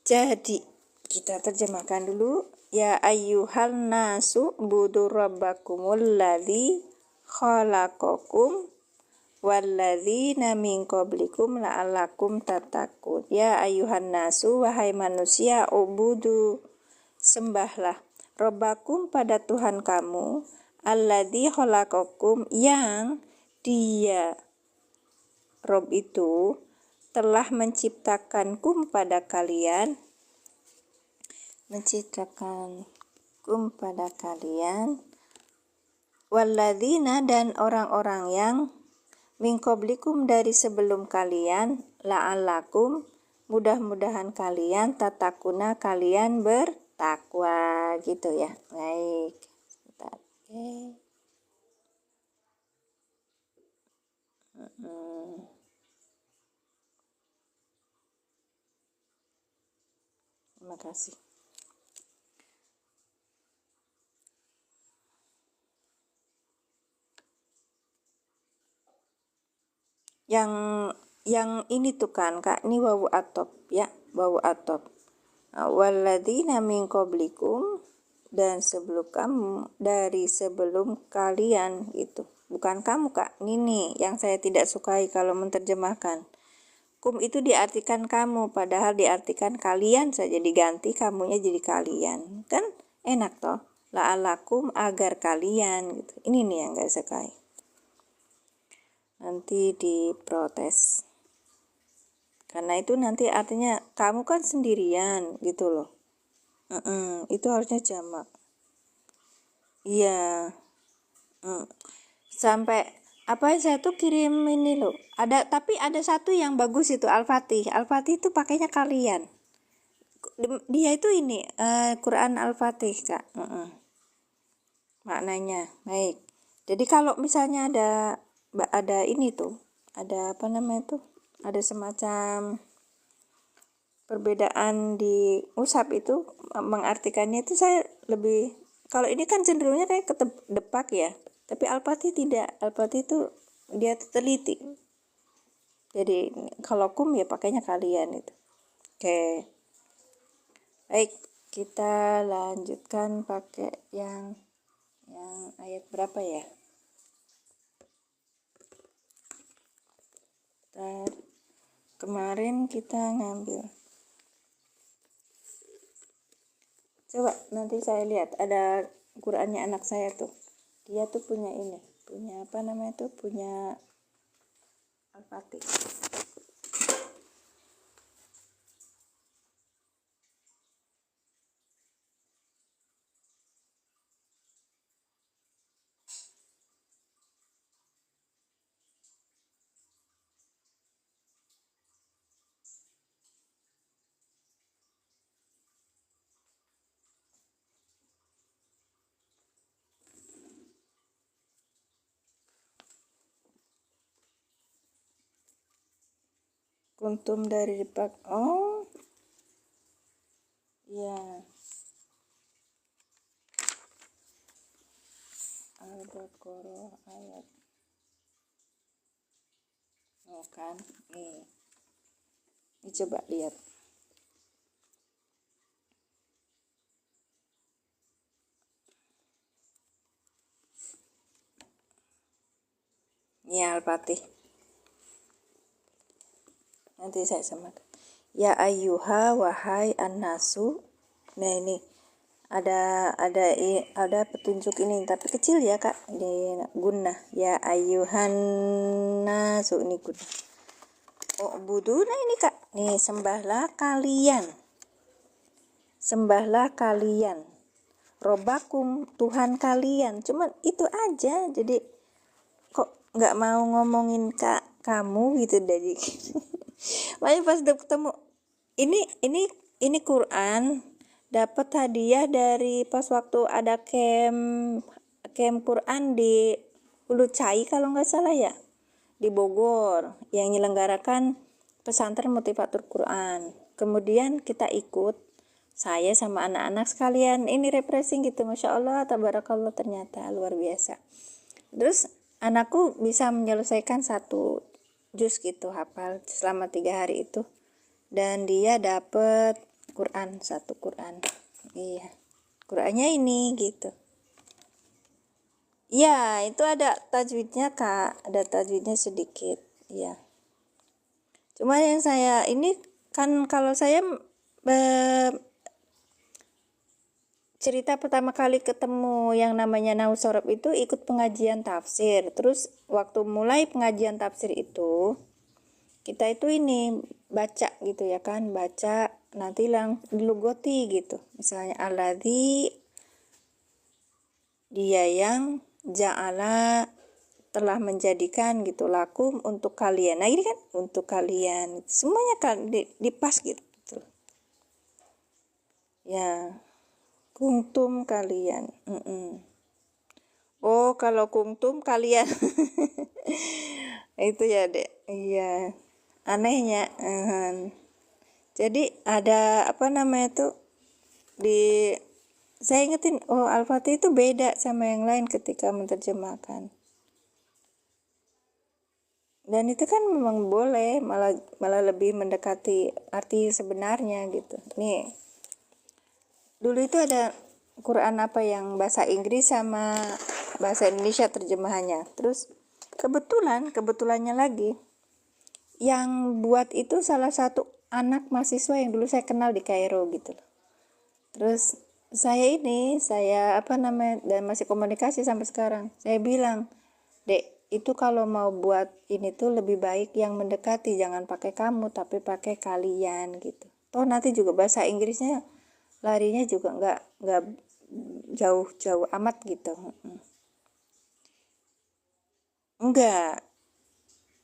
Jadi, kita terjemahkan dulu. Ya ayyuhal nasu budu rabbakumul ladzi khalaqakum walladzina min qablikum la'allakum tattaqun. Ya ayuhan nasu, wahai manusia, ubudu, sembahlah, rabbakum pada Tuhan kamu, alladzi khalaqakum, yang dia Rob itu telah menciptakankum pada kalian, walladzina, dan orang-orang yang min qablikum, dari sebelum kalian, la'allakum, mudah-mudahan kalian, tatakuna, kalian bertakwa, gitu ya. Baik. Sebentar. Oke. Terima kasih. Yang ini tuh kan Kak, ini wawu atop ya, wawu atop. Walladzina min qablikum, dan sebelum kamu, dari sebelum kalian gitu. Bukan kamu Kak, ini yang saya tidak sukai kalau menerjemahkan. Kum itu diartikan kamu, padahal diartikan kalian saja, diganti kamunya jadi kalian. Kan enak toh. La'alakum, agar kalian gitu. Ini nih yang gak sukai. Nanti diprotes. Karena itu nanti artinya kamu kan sendirian gitu loh. Itu harusnya jamak. Iya. Sampai apa, saya tuh kirim ini loh. Tapi ada satu yang bagus itu, Al-Fatih. Al-Fatih itu pakainya kalian. Dia itu ini Quran Al-Fatih Kak. Maknanya baik. Jadi kalau misalnya ada ini tuh, ada apa namanya tuh, ada semacam perbedaan di usap itu, mengartikannya itu saya lebih, kalau ini kan cenderungnya kayak kedepak ya, tapi Al-Fatih tidak. Al-Fatih itu dia teliti. Jadi kalau kum ya pakainya kalian itu. Oke. Baik, kita lanjutkan pakai yang ayat berapa ya? Kemarin kita ngambil. Coba nanti saya lihat, ada Qurannya anak saya tuh. Dia tuh punya ini, punya apa namanya tuh, punya Al-Fatih. Kuntum dari Depak. Oh. Ya. Al-Baqarah ayat. Oh kan. Nih. Ini coba lihat. Ya, Al-Fatih. Nanti saya samakan. Ya ayyuha wahai an-nasu. Nah, ini ada petunjuk ini tapi kecil ya Kak, di gunnah. Ya ayyuhan nasu, ini gunnah. Oh, buduna ini Kak. Nih, sembahlah kalian. Robakum, Tuhan kalian. Cuman itu aja. Jadi kok nggak mau ngomongin Kak kamu gitu dari. Makanya pas udah ketemu ini Quran dapat hadiah dari pas waktu ada camp Quran di Hulu Cai kalau nggak salah ya, di Bogor, yang menyelenggarakan pesantren Motivator Quran. Kemudian kita ikut, saya sama anak-anak sekalian, ini refreshing gitu, Masya Allah, tabarakallah, ternyata luar biasa. Terus anakku bisa menyelesaikan 1 juz gitu, hafal selama 3 hari itu, dan dia dapet Quran, 1 Quran. Iya, Qurannya ini gitu. Iya, itu ada tajwidnya Kak, ada tajwidnya sedikit. Iya. Cuma yang saya ini kan, kalau saya cerita pertama kali ketemu yang namanya Nahwu Shorof itu ikut pengajian tafsir. Terus waktu mulai pengajian tafsir itu, kita itu ini baca gitu ya kan, baca nanti dilugoti gitu. Misalnya alladzi, dia yang ja'ala, telah menjadikan gitu, lakum, untuk kalian. Nah ini kan untuk kalian, semuanya kan di pas gitu. Ya, kuntum kalian. Oh, kalau kuntum kalian. Itu ya Dek. Iya, anehnya. Jadi ada apa namanya tuh, saya ingetin, oh Al-Fatih itu beda sama yang lain ketika menerjemahkan. Dan itu kan memang boleh, malah lebih mendekati arti sebenarnya gitu. Nih, dulu itu ada Quran apa yang bahasa Inggris sama bahasa Indonesia terjemahannya. Terus kebetulannya lagi yang buat itu salah satu anak mahasiswa yang dulu saya kenal di Kairo gitu. Terus saya dan masih komunikasi sampai sekarang. Saya bilang, Dek, itu kalau mau buat ini tuh lebih baik yang mendekati, jangan pakai kamu tapi pakai kalian gitu. Toh nanti juga bahasa Inggrisnya larinya juga nggak jauh-jauh amat gitu. Enggak.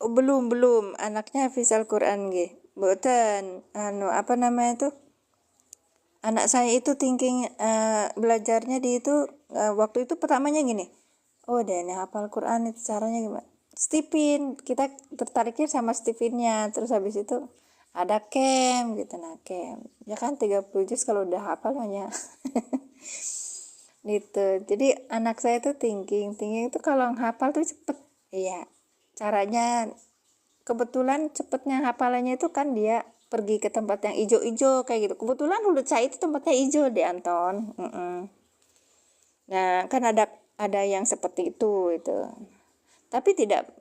Oh, belum anaknya hafiz Al-Quran nggih. Mboten apa namanya tuh? Anak saya itu thinking belajarnya di itu waktu itu pertamanya gini. Oh, dia hafal Quran itu caranya gimana? Stephen, kita tertariknya sama Stephennya. Terus habis itu ada camp gitu, nah camp. Ya kan 30 juz kalau udah hafal hanya gitu. Jadi anak saya tuh thinking itu kalau hafal tuh cepet. Iya. Caranya kebetulan cepetnya hafalannya itu kan dia pergi ke tempat yang ijo-ijo kayak gitu. Kebetulan Hulu Cai itu tempatnya ijo deh Anton. Nah kan ada yang seperti itu. Tapi tidak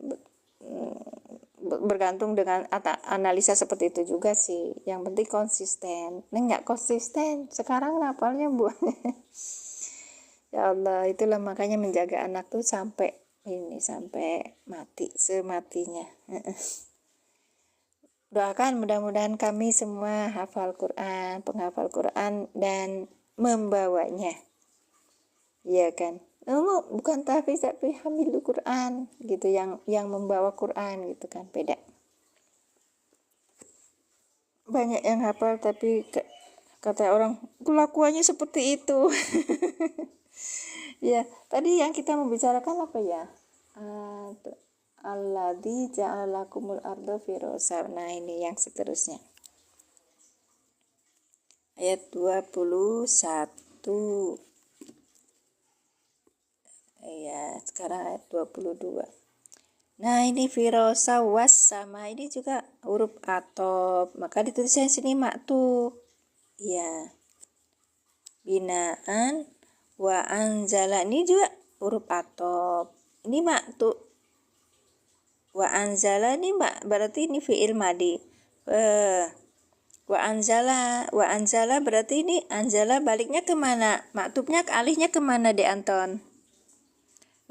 bergantung dengan analisa seperti itu juga sih. Yang penting konsisten. Nah nggak konsisten sekarang hafalnya Bu. Ya Allah, itulah makanya menjaga anak tuh sampai mati, sematinya. Doakan mudah-mudahan kami semua hafal Quran, penghafal Quran, dan membawanya. Iya kan? Bukan tahfiz tapi hamil Quran gitu, yang membawa Quran gitu kan, beda. Banyak yang hafal tapi kata orang kelakuannya seperti itu. Ya, tadi yang kita membicarakan apa ya? Alladzi ja'alakumul arda firasha. Nah, ini yang seterusnya. Ayat 21. Ya, sekarang ayat 22. Nah, ini firasha was sama ini juga huruf atop. Maka ditulisnya sini maktub. Ya. Binaan wa anzala, ini juga huruf atop. Ini maktub. Wa anzala ini berarti ini fi'il madi. Wa anzala berarti ini anzala baliknya kemana? Maktubnya alihnya kemana deh Anton?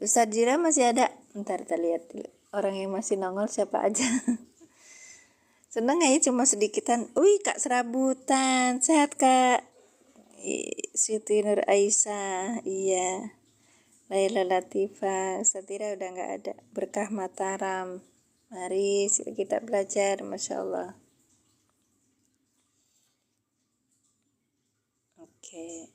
Ustaz Jira masih ada? Ntar kita lihat dulu. Orang yang masih nongol siapa aja? Seneng ya cuma sedikitan. Wih Kak Serabutan, sehat Kak? Siti Nur Aisyah, iya. Laila Latifah, Satira udah nggak ada. Berkah Mataram, mari kita belajar, Masya Allah. Oke.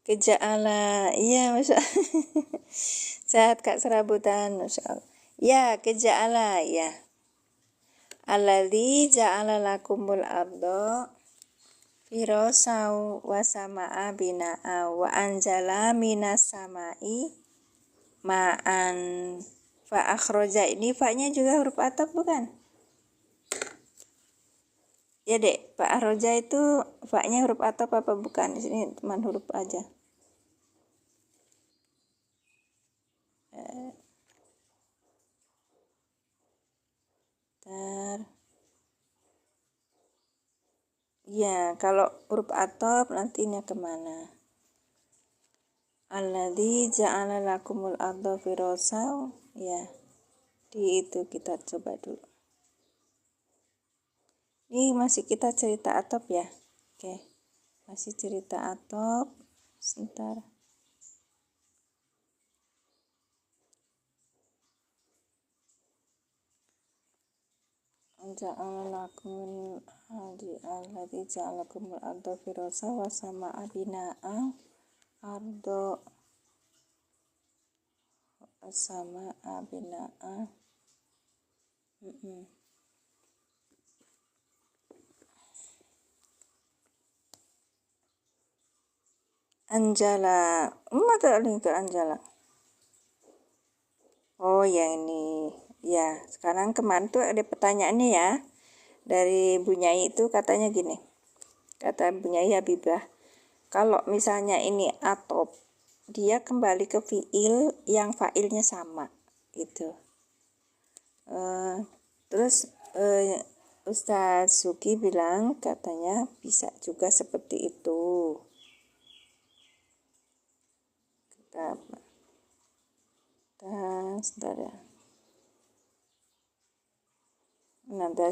Keja'ala, iya Masya Allah. Sehat Kak Serabutan, Masya Allah. Ya, keja'ala, ya. Alladzi ja'ala lakumul ardo firasau wa sama'a bina'a wa anzala minas sama'i ma'an fa akhroja. Ini fa-nya juga huruf ataf bukan? Ya dek, fa akhroja itu fa-nya huruf ataf apa bukan? Di sini cuma huruf aja. Ya, kalau huruf ataf nantinya kemana? Alladzi ja'ala lakumul arda firasau, ya. Di itu kita coba dulu. Ini masih kita cerita ataf ya. Oke. Masih cerita ataf. Sebentar. Ja'ala lakumul alladzi ja'ala lakumul arda firasau wa sama'a bina'a ardo sama'a bina'a. Anjala, mata link ke Anjala. Oh ya ini, ya sekarang kemarin tuh ada pertanyaannya ya dari Bu Nyai itu katanya gini, kata Bu Nyai Habibah, kalau misalnya ini atop, dia kembali ke fiil yang failnya sama, gitu. Terus Ustaz Suki bilang katanya bisa juga seperti itu. Sebentar ya. Nanti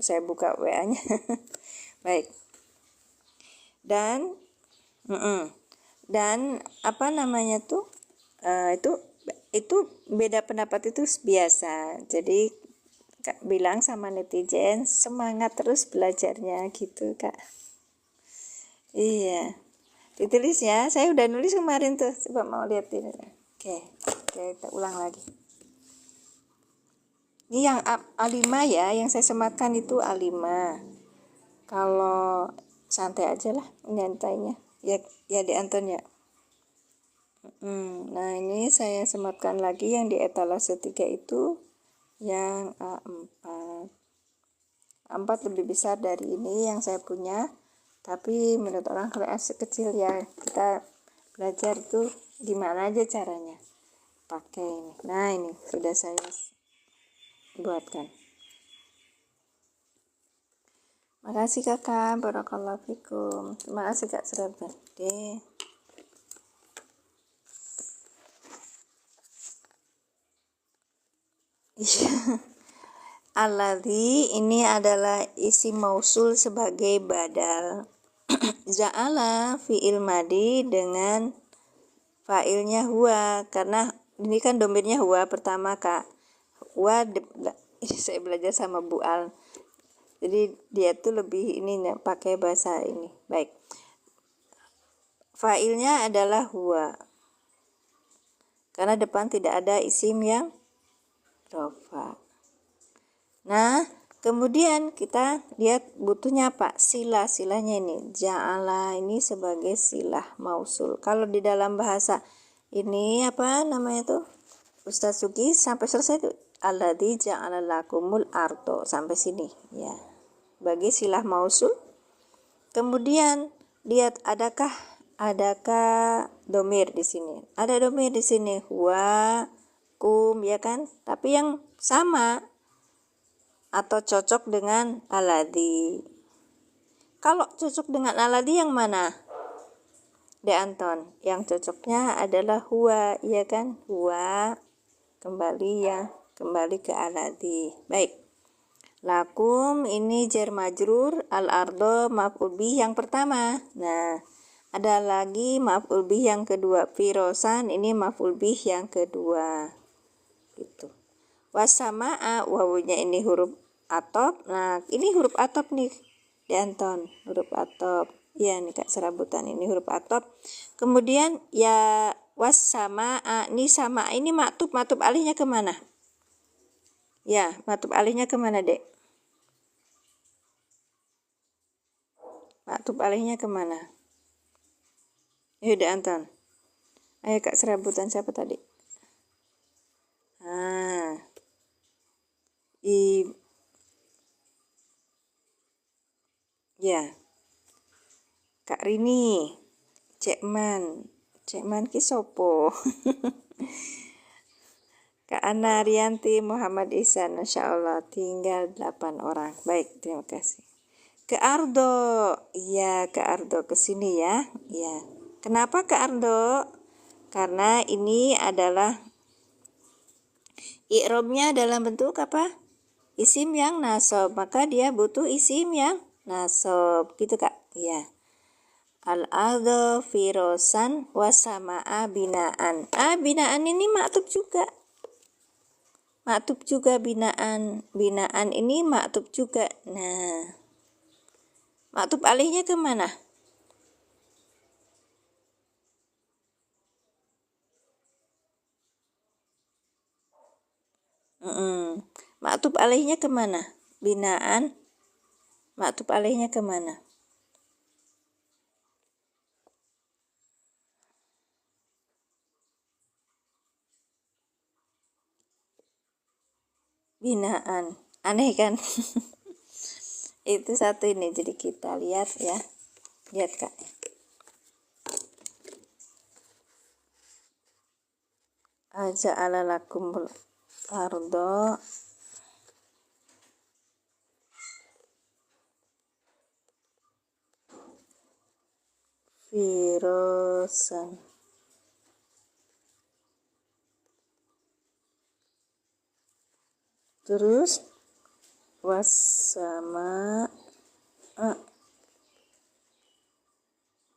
saya buka WA-nya. Baik. Dan apa namanya tuh? Itu beda pendapat itu biasa. Jadi Kak bilang sama netizen semangat terus belajarnya gitu Kak. Iya. Ditulis ya. Saya udah nulis kemarin tuh. Coba mau lihat ini. Oke, kita ulang lagi. Ini yang A5 ya, yang saya sematkan itu A5. Kalau santai aja lah nyantainya. Ya di Anton ya. Nah ini saya sematkan lagi yang di etalase 3 itu yang A4. A4 lebih besar dari ini yang saya punya. Tapi menurut orang kelas kecil ya, kita belajar itu gimana aja caranya pakai ini. Nah ini sudah saya buatkan. Makasih kakak, barakallahu fikum. Terima kasih kak Serabutan. Alladzi ini adalah isim mausul sebagai badal. Ja'ala fi'il madi dengan fa'ilnya huwa, karena ini kan domirnya huwa pertama kak. Huwa saya belajar sama Bu Al. Jadi dia tuh lebih ini pakai bahasa ini. Baik. Fa'ilnya adalah huwa. Karena depan tidak ada isim yang rofa. Nah, kemudian kita lihat butuhnya apa? Silahnya ini. Ja'ala ini sebagai silah mausul. Kalau di dalam bahasa ini apa namanya tuh? Ustaz Suki sampai selesai tuh. Alladzi ja'ala lakumul ardo sampai sini ya. Bagi silah mausul. Kemudian lihat adakah adakah domir di sini? Ada domir di sini, huwa, kum, ya kan? Tapi yang sama atau cocok dengan alladzi. Kalau cocok dengan alladzi yang mana? De Anton, yang cocoknya adalah huwa, ya kan? Huwa kembali ke alladzi. Baik. Lakum ini jar majrur, al ardo maf'ul bih yang pertama. Nah, ada lagi maf'ul bih yang kedua. Firosan ini maf'ul bih yang kedua. Gitu. Wasama'a, wawunya ini huruf atop. Nah, ini huruf atop nih, di Anton, huruf atop. Ya, nih Kak serabutan, ini huruf atop. Kemudian ya wasama'a, ini sama ini maktub alihnya kemana? Ya, maktub alihnya kemana, Dek? Maktub alihnya kemana? Yuk, Dek Anton. Ayo Kak serabutan, siapa tadi? Ya, Kak Rini, Cekman ki sopo? Kak Ana Rianti Muhammad Ihsan, Masya Allah, tinggal 8 orang. Baik, terima kasih. Ke Ardo, iya ke Ardo kesini ya. Ya, kenapa ke Ardo? Karena ini adalah i'robnya dalam bentuk apa? Isim yang nasab, maka dia butuh isim yang nasab, gitu Kak. Ya. Al-ardo firosan wasama'a binaan. Binaan ini maktub juga. Maktub juga binaan. Binaan ini maktub juga. Nah, maktub alihnya kemana? Maktub alihnya kemana? Binaan. Maktub alihnya kemana? Binaan. Aneh kan? Itu satu ini. Jadi kita lihat ya. Lihat Kak. Ja'ala lakumul ardo firosan. Terus wasama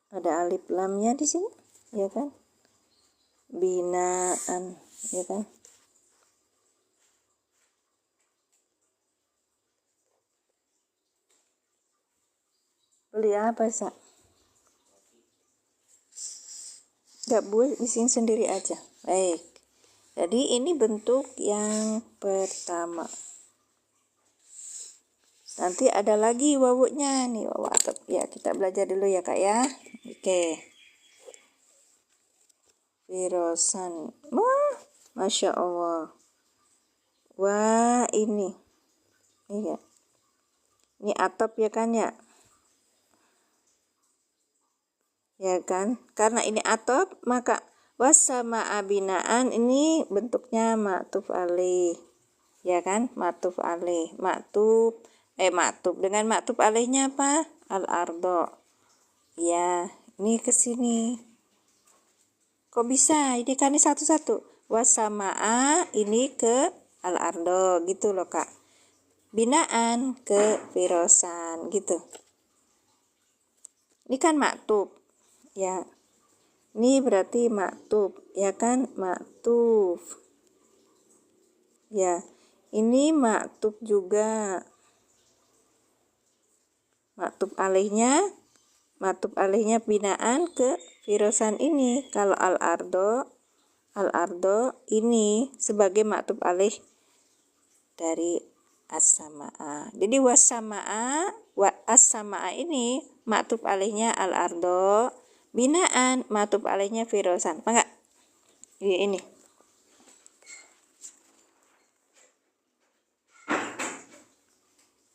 ada alif lamnya di sini, ya kan? Binaan, ya kan? Beli apa, Sa? Gak boleh, bikin sendiri aja. Baik. Jadi ini bentuk yang pertama. Nanti ada lagi wawunya nih, wawu atop. Ya, kita belajar dulu ya Kak ya. Oke. Firosan. Wah, Masya Allah. Wah, ini. Iya. Ini atop ya kan ya? Ya kan? Karena ini atop, maka wasama abinaan ini bentuknya maktuf alih. Ya kan? Maktuf alih. Maktuf dengan maktuf alihnya apa? Al-ardo. Ya, ini ke sini. Kok bisa? Ini kan ini satu-satu. Wasama'a ini ke al-ardo gitu loh Kak. Binaan ke firosan gitu. Ini kan maktub. Ya. Ini berarti maktub, ya kan? Maktub. Ya. Ini maktub juga. Maktub alihnya binaan ke firosan ini. Kalau al-ardo ini sebagai maktub alih dari as-sama'a. Jadi as-sama'a ini maktub alihnya al-ardo, binaan maktub alihnya firosan. Enggak? Ini.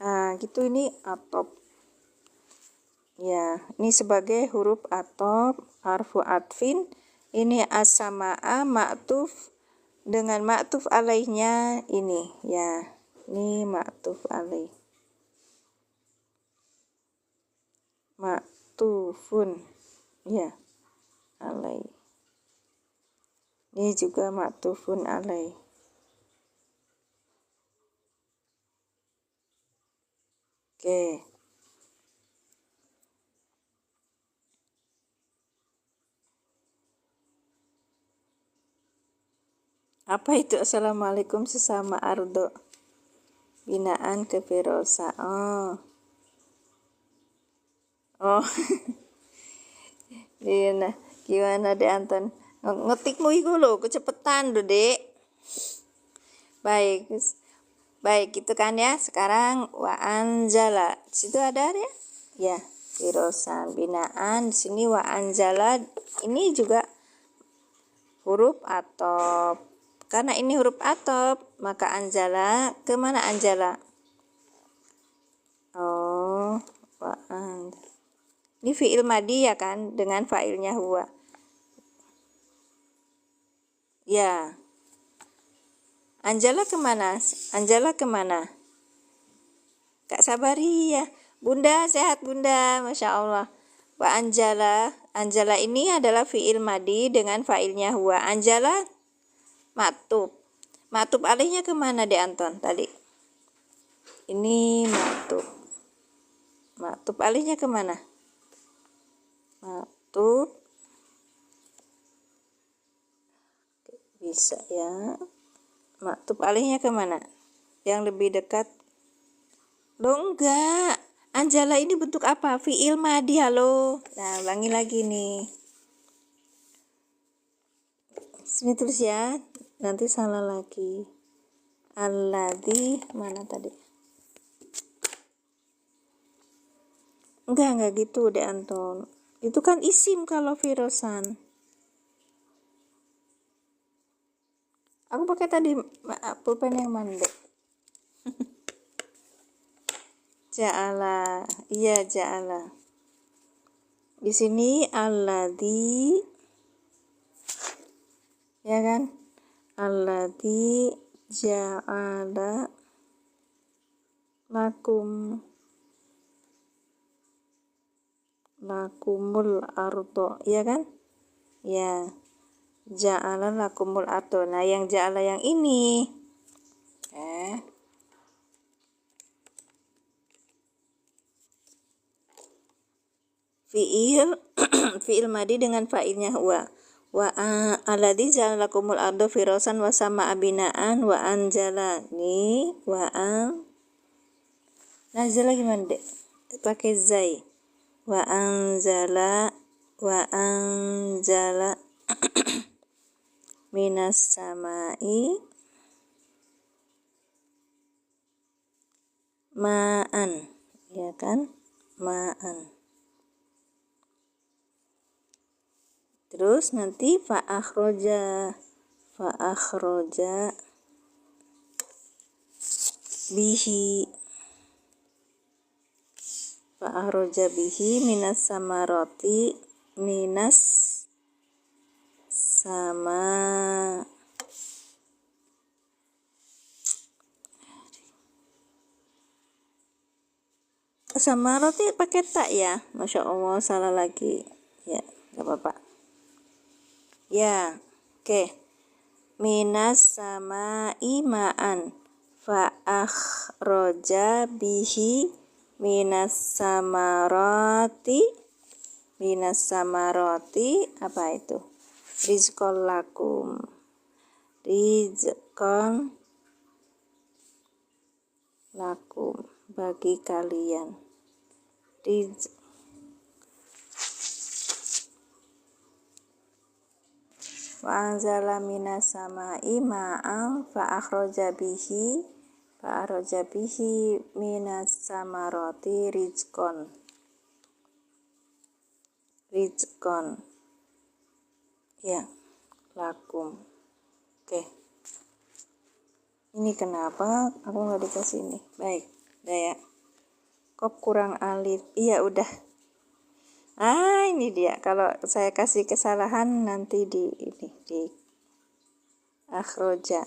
Nah, gitu ini atop. Ya, ini sebagai huruf atop, harfu atfin. Ini as-samaa ma'tuf dengan ma'tuf alaihnya ini ya. Ini ma'tuf alaih. Ma'tufun ya, alaih. Ini juga ma'tufun alaih. Oke. Apa itu assalamualaikum sesama ardo? Binaan ke Firosa. Oh. Iya, nah, gimana Dek Anton? Ngetikmu itu loh, kecepetan loh Dek. Baik, itu kan ya. Sekarang wa anjala. Di situ ada ya? Ya, Firosan binaan. Di sini wa anjala. Ini juga huruf atop. Karena ini huruf atop, maka anjala, kemana anjala? Oh, wa anjala. Ini fi'il madi ya kan, dengan fa'ilnya huwa. Ya. Anjala kemana? Anjala kemana? Kak Sabari ya. Bunda, sehat Bunda, Masya Allah. Wa anjala. Anjala ini adalah fi'il madi dengan fa'ilnya huwa. Anjala maktub. Maktub alihnya kemana Dek Anton tadi? Ini maktub. Maktub alihnya kemana? Maktub. Bisa ya. Maktub alihnya kemana? Yang lebih dekat. Loh enggak. Anjala ini bentuk apa? Fi'il madi, halo. Nah, ulangi lagi nih. Sini tulis ya. Nanti salah lagi. Alladzi mana tadi? Enggak gitu Dek Anton. Itu kan isim kalau Firosan. Aku pakai tadi pulpen yang mana Dek? Ja'ala. Iya, ja'ala. Di sini alladzi ya kan? Alladzi ja'ala lakumul ardo, ya kan? Ya. Ja'ala lakumul ardo. Nah, yang ja'ala yang ini fi'il fi'il madi dengan fa'ilnya huwa. Wa alladzi ja'ala lakumul ardo firosan wa sama abinaan wa anjala. Nih, wa nazala gimana Dek? Pakai zai. Wa anjala minas samai ma'an, ya kan? Ma'an. Terus nanti fa'akhroja bihi minas samaroti sama roti pakai tak ya. Masya Allah, salah lagi ya, gak apa-apa ya. Oke. Minas sama imaan fa'akhroja bihi minas samaroti apa itu? Rizqon lakum bagi kalian. Wa anzala minas samai ma'an fa'akhroja bihi minas samaroti rizqon ya lakum. Oke. Ini kenapa aku nggak dikasih ini? Baik, udah ya. Kok kurang alif? Iya udah. Ini dia. Kalau saya kasih kesalahan nanti di akhroja.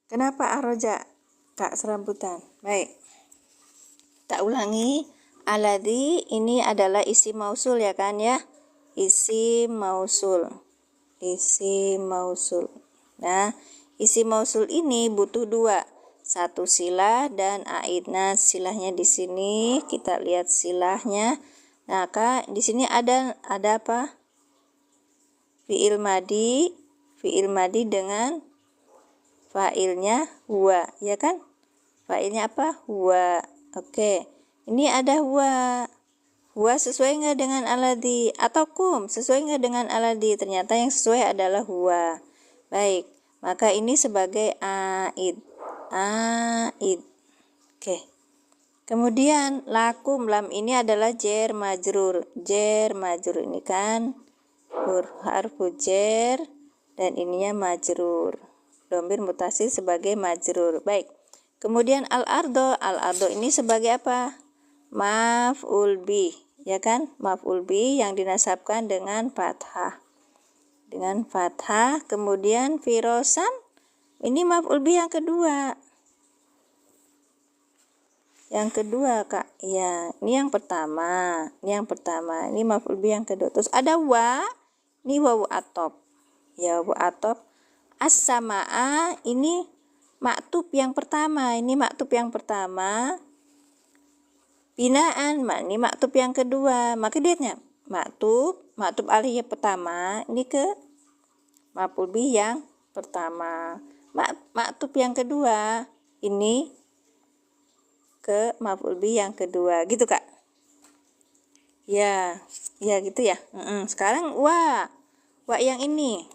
Kenapa akhroja? Kak Serambutan. Baik. Tak ulangi. Alladzi ini adalah isim mausul ya kan ya? Isim mausul. Isim mausul. Nah, isim mausul ini butuh dua. Satu silah dan aid. Nah, silahnya di sini kita lihat silahnya. Nah, Kak, di sini ada apa? Fi'il madi dengan fa'ilnya huwa, ya kan? Fa'ilnya apa? Huwa. Oke. Ini ada huwa. Huwa sesuai nggak dengan alladzi? Atau kum sesuai nggak dengan alladzi? Ternyata yang sesuai adalah huwa. Baik. Maka ini sebagai aid. Aid. Oke. Kemudian lakum, lam ini adalah jar majrur. Jar majrur ini kan harfu jar dan ininya majrur. Dhamir mutasil sebagai majrur. Baik. Kemudian al-ardo ini sebagai apa? Maf'ul bih, ya kan? Maf'ul bih yang dinasabkan dengan fathah. Dengan fathah. Kemudian firosan ini maf'ul bih yang kedua. Yang kedua, Kak. Ya, ini yang pertama. Ini maf'ul bih yang kedua. Terus ada wa. Ini wawu atop. Ya, wawu atop. As-sama'a ini maktub yang pertama. Ini maktub yang pertama. Binaan, ini maktub yang kedua. Maka lihatnya. Maktub alih yang pertama. Ini ke maf'ul bih yang pertama. Maktub yang kedua. Ini ke maf'ul bih yang kedua. Gitu, Kak. Ya gitu ya. Sekarang wa yang ini.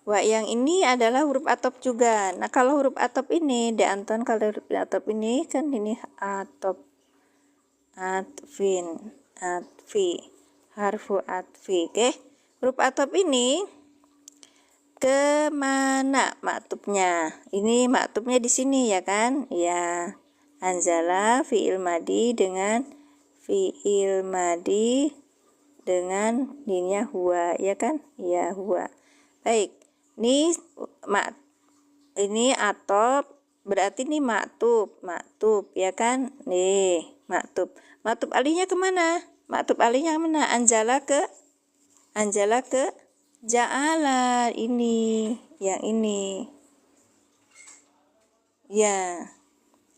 Wa yang ini adalah huruf atop juga. Nah, kalau huruf atop ini, Anton, kalau huruf atop ini kan ini atop. Atfi. Harfu atfi. Oke. Huruf atop ini kemana maktubnya? Ini maktubnya di sini ya kan? Ya. Anzala fi'il madi dengan fi'il madi dengan dininya huwa, ya kan? Ya, huwa. Baik. Ini atop berarti ini maktub, ya kan? Nih, maktub. Maktub alihnya kemana? Maktub alihnya kemana? Anjala ke ja'ala, ini, yang ini. Ya.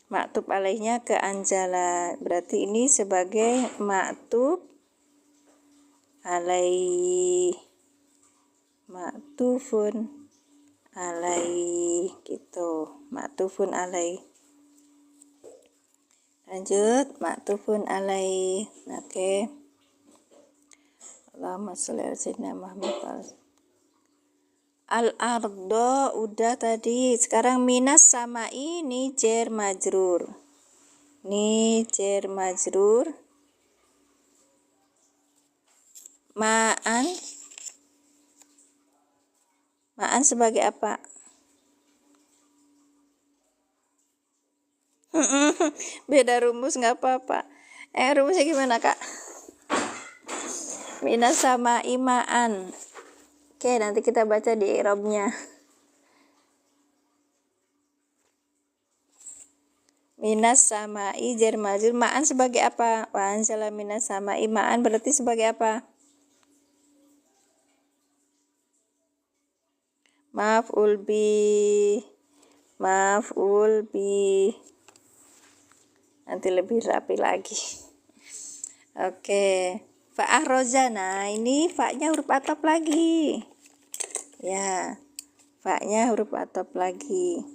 Maktub alihnya ke anjala. Berarti ini sebagai maktub alaih. Maktufun alaih gitu. Maktufun alaih. Lanjut, maktufun alaih. Oke. Allahumma sholli ala sayyidina Muhammad. Al-ardo udah tadi. Sekarang minas sama ini jar majrur. Ini jar majrur. Ma'an sebagai apa? Beda rumus nggak apa-apa. Rumusnya gimana, Kak? Minas sama imaan. Oke, nanti kita baca di i'rabnya. Minas sama jar majrur. Ma'an sebagai apa? Wa anzala minas sama imaan berarti sebagai apa? Maf'ul bih. Nanti lebih rapi lagi. Oke. Fa'ahroza. Nah, ini fa'nya huruf atop lagi. Ya. Fa'nya huruf atop lagi.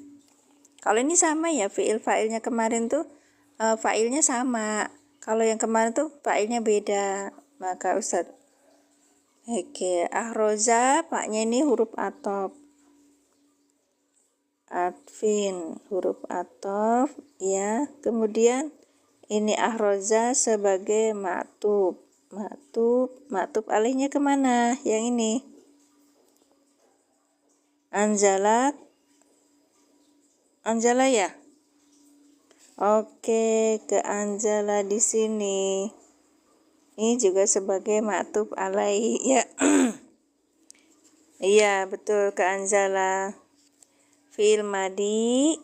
Kalau ini sama ya, fa'ilnya kemarin tuh fa'ilnya sama. Kalau yang kemarin tuh fa'ilnya beda. Maka Ustadz. Oke, ahroza fa'nya ini huruf atop. Atfin, huruf atop, ya. Kemudian ini ahroza sebagai maktub. Maktub alihnya kemana? Yang ini. Anjala ya. Oke, ke Anjala di sini. Ini juga sebagai ma'tuf alai ya. Iya, betul, ke Anjala. Fi'il madi,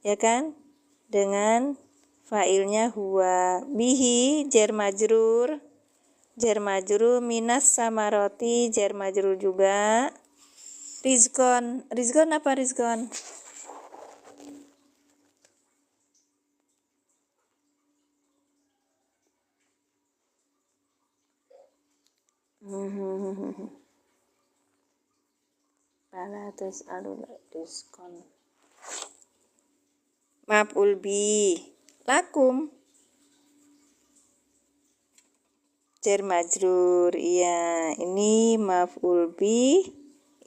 ya kan? Dengan fa'ilnya huwa. Bihi jar majrur minas samaroti jar majrur juga. Rizkon apa rizkon? Pala terus rizkon. Maf'ul bi lakum jar majrur. Iya, ini maf'ul bi,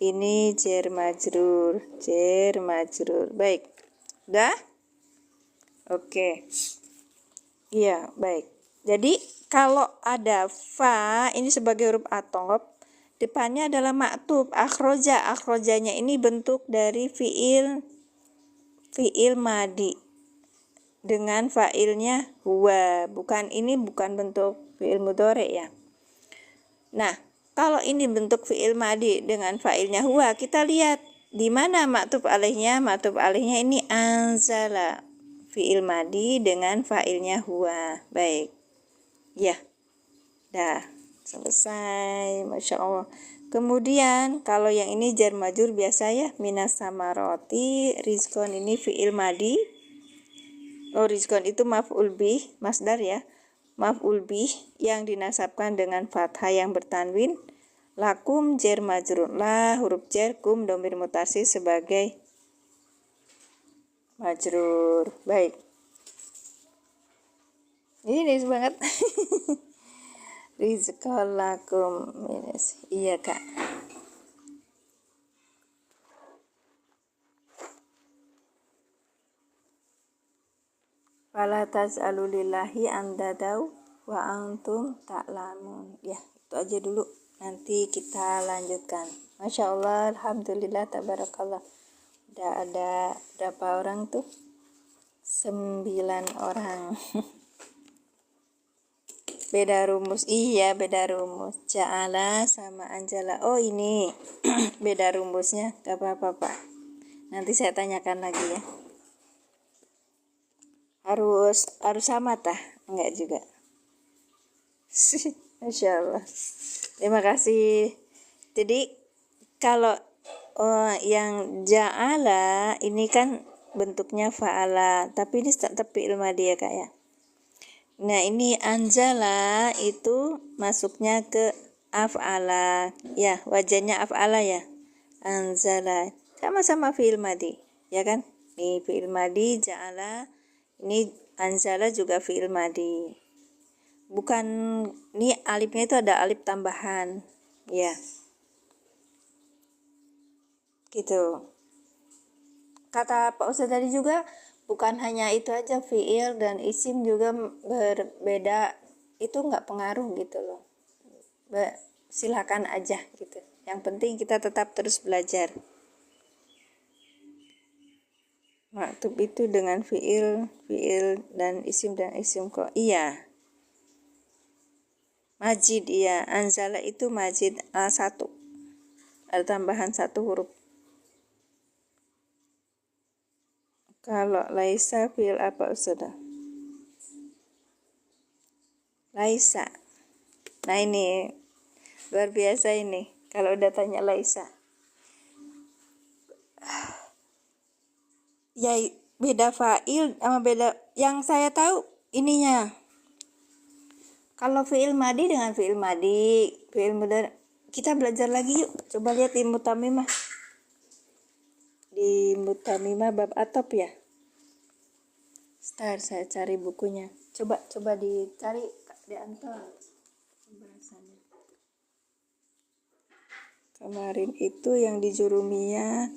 ini jar majrur. Baik. Udah? Oke. Iya, baik. Jadi kalau ada fa ini sebagai huruf atop, depannya adalah maktub. Akhrojanya ini bentuk dari fiil madi dengan fa'ilnya huwa. Bukan bentuk fiil mudhari ya. Nah, kalau ini bentuk fiil madi dengan fa'ilnya huwa, kita lihat di mana maktub alaihnya. Maktub alaihnya ini anzala, fiil madi dengan fa'ilnya huwa. Baik. Ya, dah selesai, Masya Allah. Kemudian kalau yang ini jar majrur biasa ya, minas samaroti. Rizkon ini fi'il madi. Rizkon itu maf'ul bih, masdar ya, maf'ul bih yang dinasabkan dengan fathah yang bertanwin. Lakum jar majrur, la huruf jar, kum dhamir mutasil sebagai majrur. Baik, ini banget. Rizqalakum. Iya kak. Fala taj'alu lillahi andadau wa antum ta'lamun. Ya, itu aja dulu. Nanti kita lanjutkan. Masya Allah, alhamdulillah, tabarakallah. Udah ada berapa orang tuh? 9 orang. Beda rumus. Iya, beda rumus. Ja'ala sama Anjala. Oh, ini beda rumusnya. Gak apa-apa, Pak. Nanti saya tanyakan lagi ya. Harus sama tah? Enggak juga. Masya Allah. Terima kasih. Jadi kalau yang ja'ala ini kan bentuknya fa'ala, tapi ini tetap fi'il madi ya kak ya. Nah, ini anzala itu masuknya ke af'ala. Ya, wajahnya af'ala ya. Anzala. Sama-sama fi'il madi, ya kan? Ini fi'il madi, ja'ala. Ini anzala juga fi'il madi. Bukan, ini alifnya itu ada alif tambahan. Ya. Gitu. Kata Pak Ustadz tadi juga, bukan hanya itu aja, fiil dan isim juga berbeda, itu nggak pengaruh gitu loh. Silakan aja gitu. Yang penting kita tetap terus belajar. Maktub itu dengan fiil dan isim kok. Iya. Majid, iya. Anzala itu majid A1. Ada tambahan 1 huruf. Kalau laisa fiil apa Ustazah? Laisa. Nah ini luar biasa ini. Kalau udah tanya laisa. Ya beda fa'il sama beda. Yang saya tahu ininya. Kalau fiil madi dengan fiil madi, fiil mudhari. Kita belajar lagi yuk. Coba lihat di Mutamimah. Di Mutamimah bab atop ya. Ntar saya cari bukunya. Coba dicari di Anton pembahasannya. Kemarin itu yang di Jurumiyah.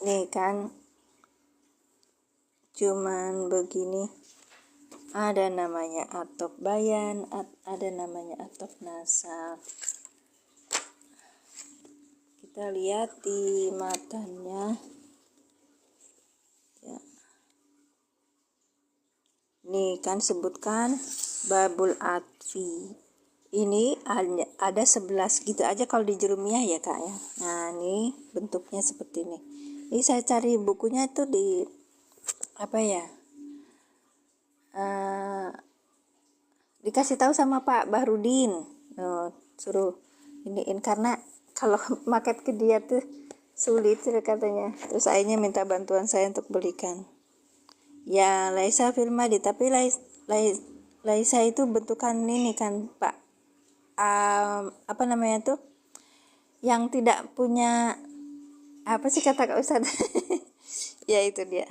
Nih kan cuman begini. Ada namanya atop bayan, ada namanya atop nasab. Kita lihat di matanya. Ya. Nih kan sebutkan babul atfi. Ini ada 11 gitu aja kalau di Jurumiyah ya Kak ya. Nah ini bentuknya seperti ini. Ini saya cari bukunya itu di apa ya? Dikasih tahu sama Pak Bahrudin. Suruh iniin karena kalau market ke dia tuh sulit katanya. Terus akhirnya minta bantuan saya untuk belikan. Ya Laisa Firmadi, tapi Laisa itu bentukan ini kan Pak. Apa namanya tuh? Yang tidak punya apa sih kata Kak Ustadz? Ya itu dia.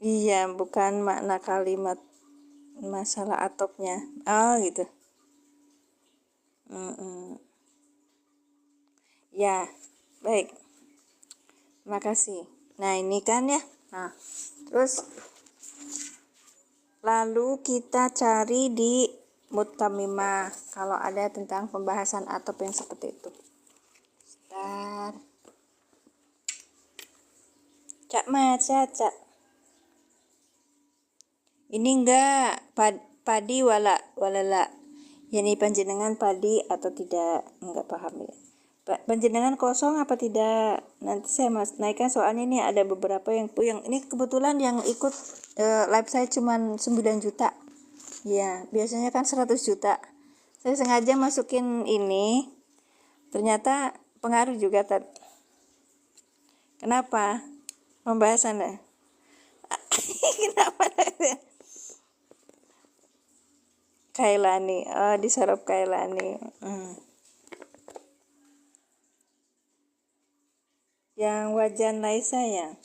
Iya, bukan makna kalimat masalah atopnya. Oh gitu. Ya, baik. Terima kasih. Nah ini kan ya. Nah, terus lalu kita cari di Mutamimah kalau ada tentang pembahasan atop yang seperti itu. Bentar. Cak maca, Cak. Ini enggak padi walala. Yani panjenengan padi atau tidak? Enggak paham ya. Panjenengan kosong apa tidak? Nanti saya naikkan soalnya ini ada beberapa yang ini kebetulan yang ikut live saya cuma 9 juta. Ya, biasanya kan 100 juta. Saya sengaja masukin ini. Ternyata pengaruh juga Kenapa? Pembahasannya. Kenapa? Kailani, disorot Kailani. Yang wajan Laisa ya.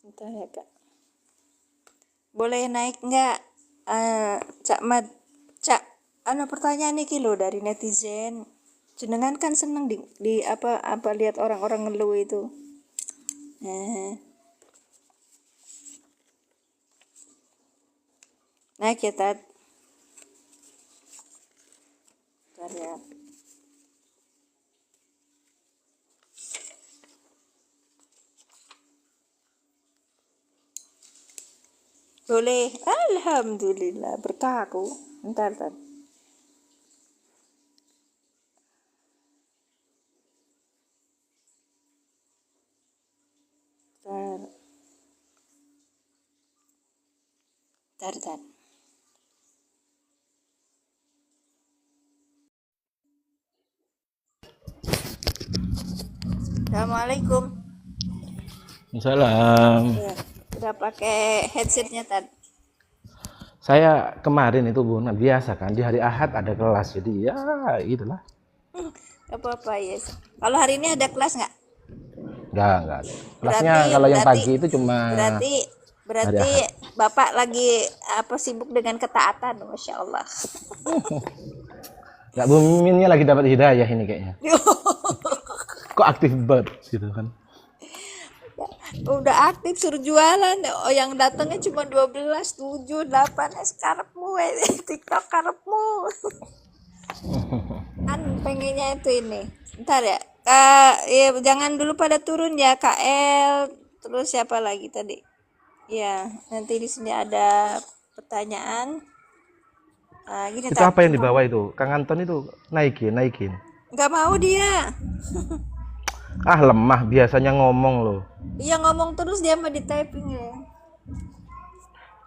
Entah ya Kak. Boleh naik nggak? Cak Mad, Cak. Pertanyaan nih kilo dari netizen. Jenengan kan seneng di apa lihat orang-orang ngeluh itu. Naik ya Tat. Bentar ya. Boleh. Alhamdulillah berkah aku. Bentar. Bentar. Assalamualaikum. Salam. Ya, udah pakai headsetnya Tad. Saya kemarin itu Bu, biasa kan di hari Ahad ada kelas, jadi ya itulah. Apa-apa ya. Kalau hari ini ada kelas nggak? Enggak. Kelasnya kalau yang pagi itu cuma Berarti Bapak lagi sibuk dengan ketaatan, Masya Allah. Enggak, Bu Miminnya lagi dapat hidayah ini kayaknya. Kok aktif banget gitu kan. Udah aktif suruh jualan. Yang datangnya cuma 12, 7, 8. Karepmu TikTok karepmu. Kan pengennya itu ini. Bentar ya. Ya jangan dulu pada turun ya KL. Terus siapa lagi tadi? Ya, nanti di sini ada pertanyaan. Gini Itu apa yang dibawa itu? Kang Anton itu naikin. Nggak mau dia. Ah, lemah biasanya ngomong loh. Iya ngomong terus dia mah di typing ya.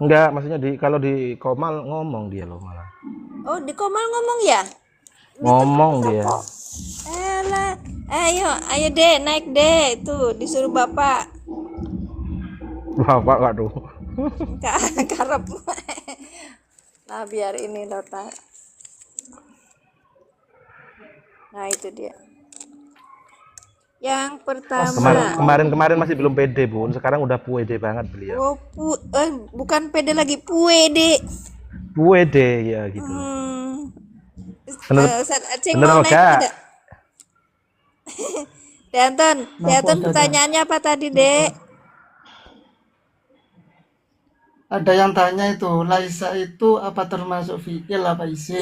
Enggak, maksudnya kalau di Komal ngomong dia loh malah. Oh, di Komal ngomong ya? Ngomong dia. Elah, ayo deh naik deh itu disuruh bapak. Bapak enggak tuh. Karep. Nah biar ini Dota. Nah itu dia. Yang pertama. Kemarin masih belum pede Bun, sekarang udah puede banget beliau. Bukan pede lagi puede. Puede ya gitu. Bener Aceh mau naik enggak? tidak? Deanton, Kenapa Ustazah? pertanyaannya apa tadi, Dek? Ada yang tanya itu, Laisa itu apa termasuk fi'il apa isim?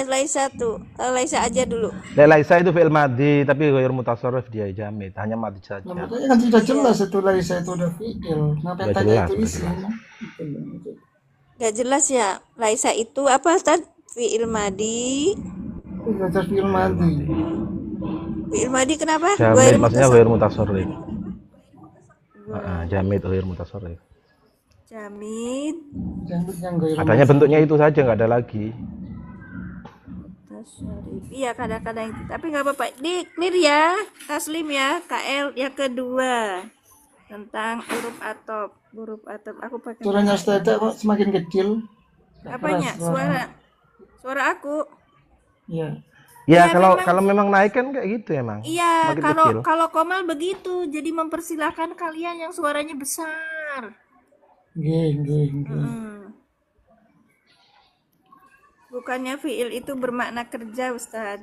Laisa tuh. Laisa aja dulu. Laisa itu fi'il madhi tapi ghair mutasarrif dia jamid, hanya madhi Nah, saja. makanya kan sudah jelas itu Laisa itu udah fi'il. Kenapa yang Udah tanya jelas, itu udah isim? Gak jelas ya. Laisa itu apa, Ustaz? Fi'il madi. Belajar fi'il madhi. Fi'il madi kenapa? Jamid maksudnya ghair mutasarrif. Jamid ghair mutasarrif. Jamid. Jamid yang ghair Adanya bentuknya itu saja, nggak ada lagi. Tasyarif. Iya, kadang-kadang itu. Tapi nggak apa-apa. Di clear ya, Taslim ya. KL yang kedua tentang huruf atop. Huruf atop. Aku pakai Suaranya Ustazah kok semakin kecil? Nggak apanya? keras Suara aku. Iya. Ya, Iya, kalau memang naik kan kayak gitu emang. Iya, Makin kecil. kalau Komal begitu. Jadi mempersilahkan kalian yang suaranya besar. Nggih. Bukannya fi'il itu bermakna kerja, Ustaz.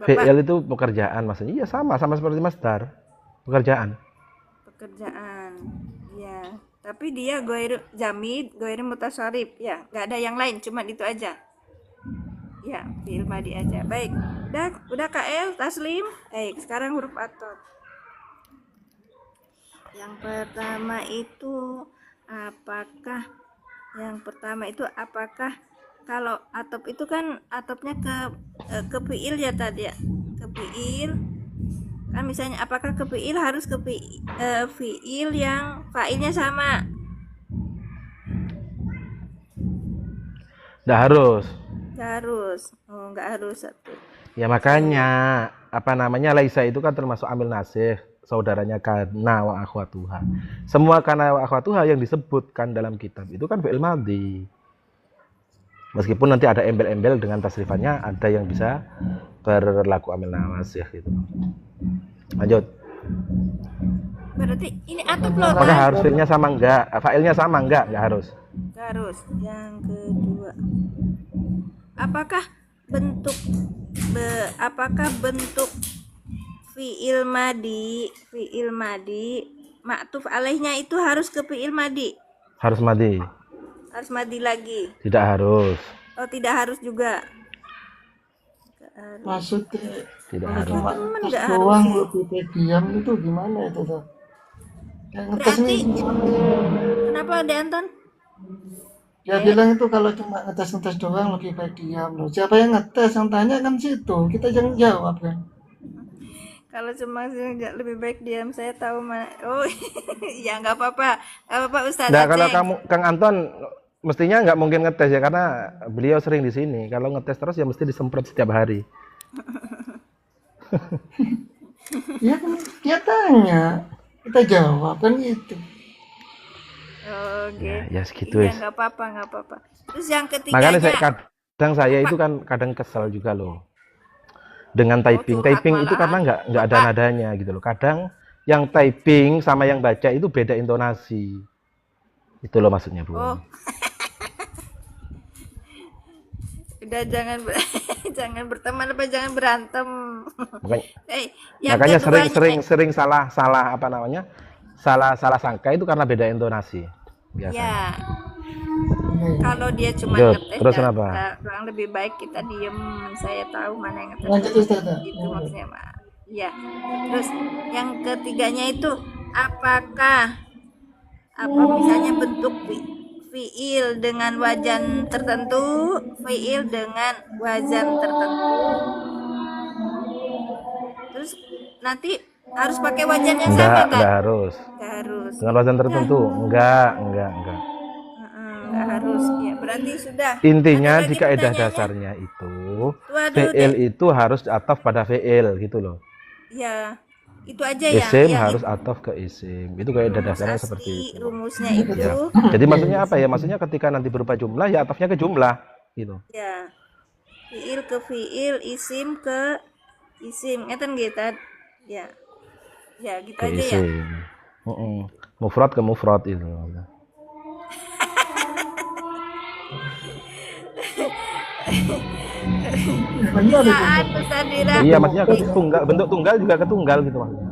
Fi'il itu pekerjaan maksudnya. Iya, sama seperti masdar. Pekerjaan. Ya. Tapi dia ghair jamid, ghair mutasarrif. Ya, nggak ada yang lain, cuma itu aja. Ya, fi'il madi aja. Baik. Udah KL, Taslim. Baik, sekarang huruf atop. Yang pertama itu apakah kalau atop itu kan atopnya ke fi'il ya tadi ya. Ke fi'il. Kan misalnya apakah ke fi'il harus ke fi'il yang fa'ilnya sama? Nggak harus. Oh, nggak harus satu. Ya makanya laisa itu kan termasuk amil nasih, saudaranya kana wa akhwatuha. Semua kana wa akhwatuha yang disebutkan dalam kitab itu kan fi'il madhi. Meskipun nanti ada embel-embel dengan tasrifannya, ada yang bisa berlaku amil nasih gitu. Lanjut. Berarti ini atop loh, Apakah kan? harus fi'ilnya sama enggak? Fa'ilnya sama enggak? Enggak harus. Nggak harus. Yang kedua, apakah bentuk fi'il madi ma'tuf alaihnya itu harus ke fi'il madi? Harus madhi. Harus madi lagi? Tidak harus. Oh, tidak harus juga. Maksudnya Tidak kalau harus. cuma Temen ngetes nggak doang harus lebih baik diam itu gimana itu tuh? Yang ngetes Berarti nih, kenapa Deanton? dia bilang itu kalau cuma ngetes doang lebih baik diam loh. Siapa yang ngetes? Yang tanya kan situ. Kita jangan jawab kan. Kalau cuma nggak lebih baik diam, saya tahu mana. Oh, ya nggak apa-apa Ustaz Nah, kalau Aceh. kamu Kang Anton mestinya nggak mungkin ngetes ya karena beliau sering di sini. Kalau ngetes terus ya mesti disemprot setiap hari. Ya kan dia tanya, kita jawab kan gitu. Oke. Ya segitu Iya, wis. nggak apa-apa. Terus yang Makanya ketiganya, saya itu kan kadang kesel juga loh dengan typing. tuh, Typing itu karena nggak ada nadanya gitu loh. Kadang yang typing sama yang baca itu beda intonasi. Itu loh maksudnya, Bu. oh, udah jangan berteman apa jangan berantem. Makanya, Yang makanya keduanya, sering salah salah sangka itu karena beda intonasi biasanya. ya, kalau dia cuma Lanjut, ngetes, terus kenapa? kurang lebih baik kita diem. Saya tahu mana yang ngetes. Lanjut Ustaz. Itu maksudnya, Mak. Ya. Terus yang ketiganya itu apakah misalnya bentuk fiil dengan wajan tertentu, fiil dengan wajan tertentu. Terus nanti harus pakai wajan yang sama kan? Enggak harus. Nggak harus. Dengan wajan tertentu? Enggak. Nggak harus. Ya, berarti sudah. Intinya Ada lagi di kaidah pertanyaannya? dasarnya itu Waduh, fi'il itu harus ataf pada fi'il gitu loh. Ya, itu aja ya. Isim harus ataf ke isim. Itu kaidah dasarnya seperti itu. Rumusnya itu. Ya. Jadi maksudnya apa ya? Maksudnya ketika nanti berupa jumlah ya atafnya ke jumlah gitu. Ya. Fiil ke fiil, isim ke isim. Ngeten gitu. Ya. Ya, gitu Ke aja ya. isim. Mufrad ke mufrad itu. Benar itu. Bisaan Ustaz Dira. Iya, maksudnya tunggal, bentuk tunggal juga ketunggal gitu maksudnya.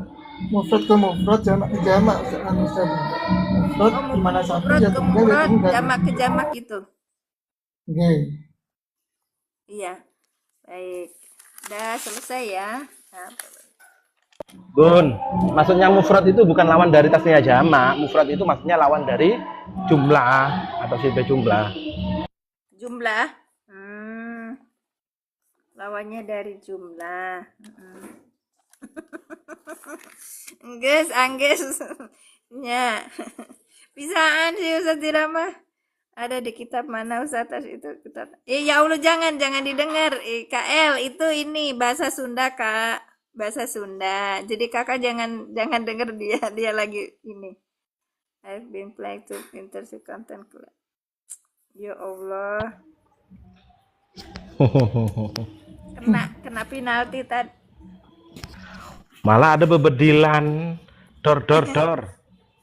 Mufrad ke mufrad, jamak ke jamak. Ustaz. Mufrad Oh, di mana satu mufrad ya ke tunggal ya mufrad, tunggal. jamak ke jamak gitu. Oke. Iya. Baik. Udah selesai ya. Nah, Bun, maksudnya mufrad itu bukan lawan dari tasnya jamak. Mufrad itu maksudnya lawan dari jumlah atau sifat jumlah. jumlah. Lawannya dari jumlah. Angges, angges. Ya. Bisaan sih Ustaz Dira mah. Ada di kitab mana Ustaz itu kitab. Ya Allah jangan didengar. KL itu ini bahasa Sunda, Kak. Bahasa Sunda. Jadi Kakak jangan dengar dia lagi ini. I've been playing to internship content club. Ya Allah. Kena penalti tadi. Malah ada bebedilan dor.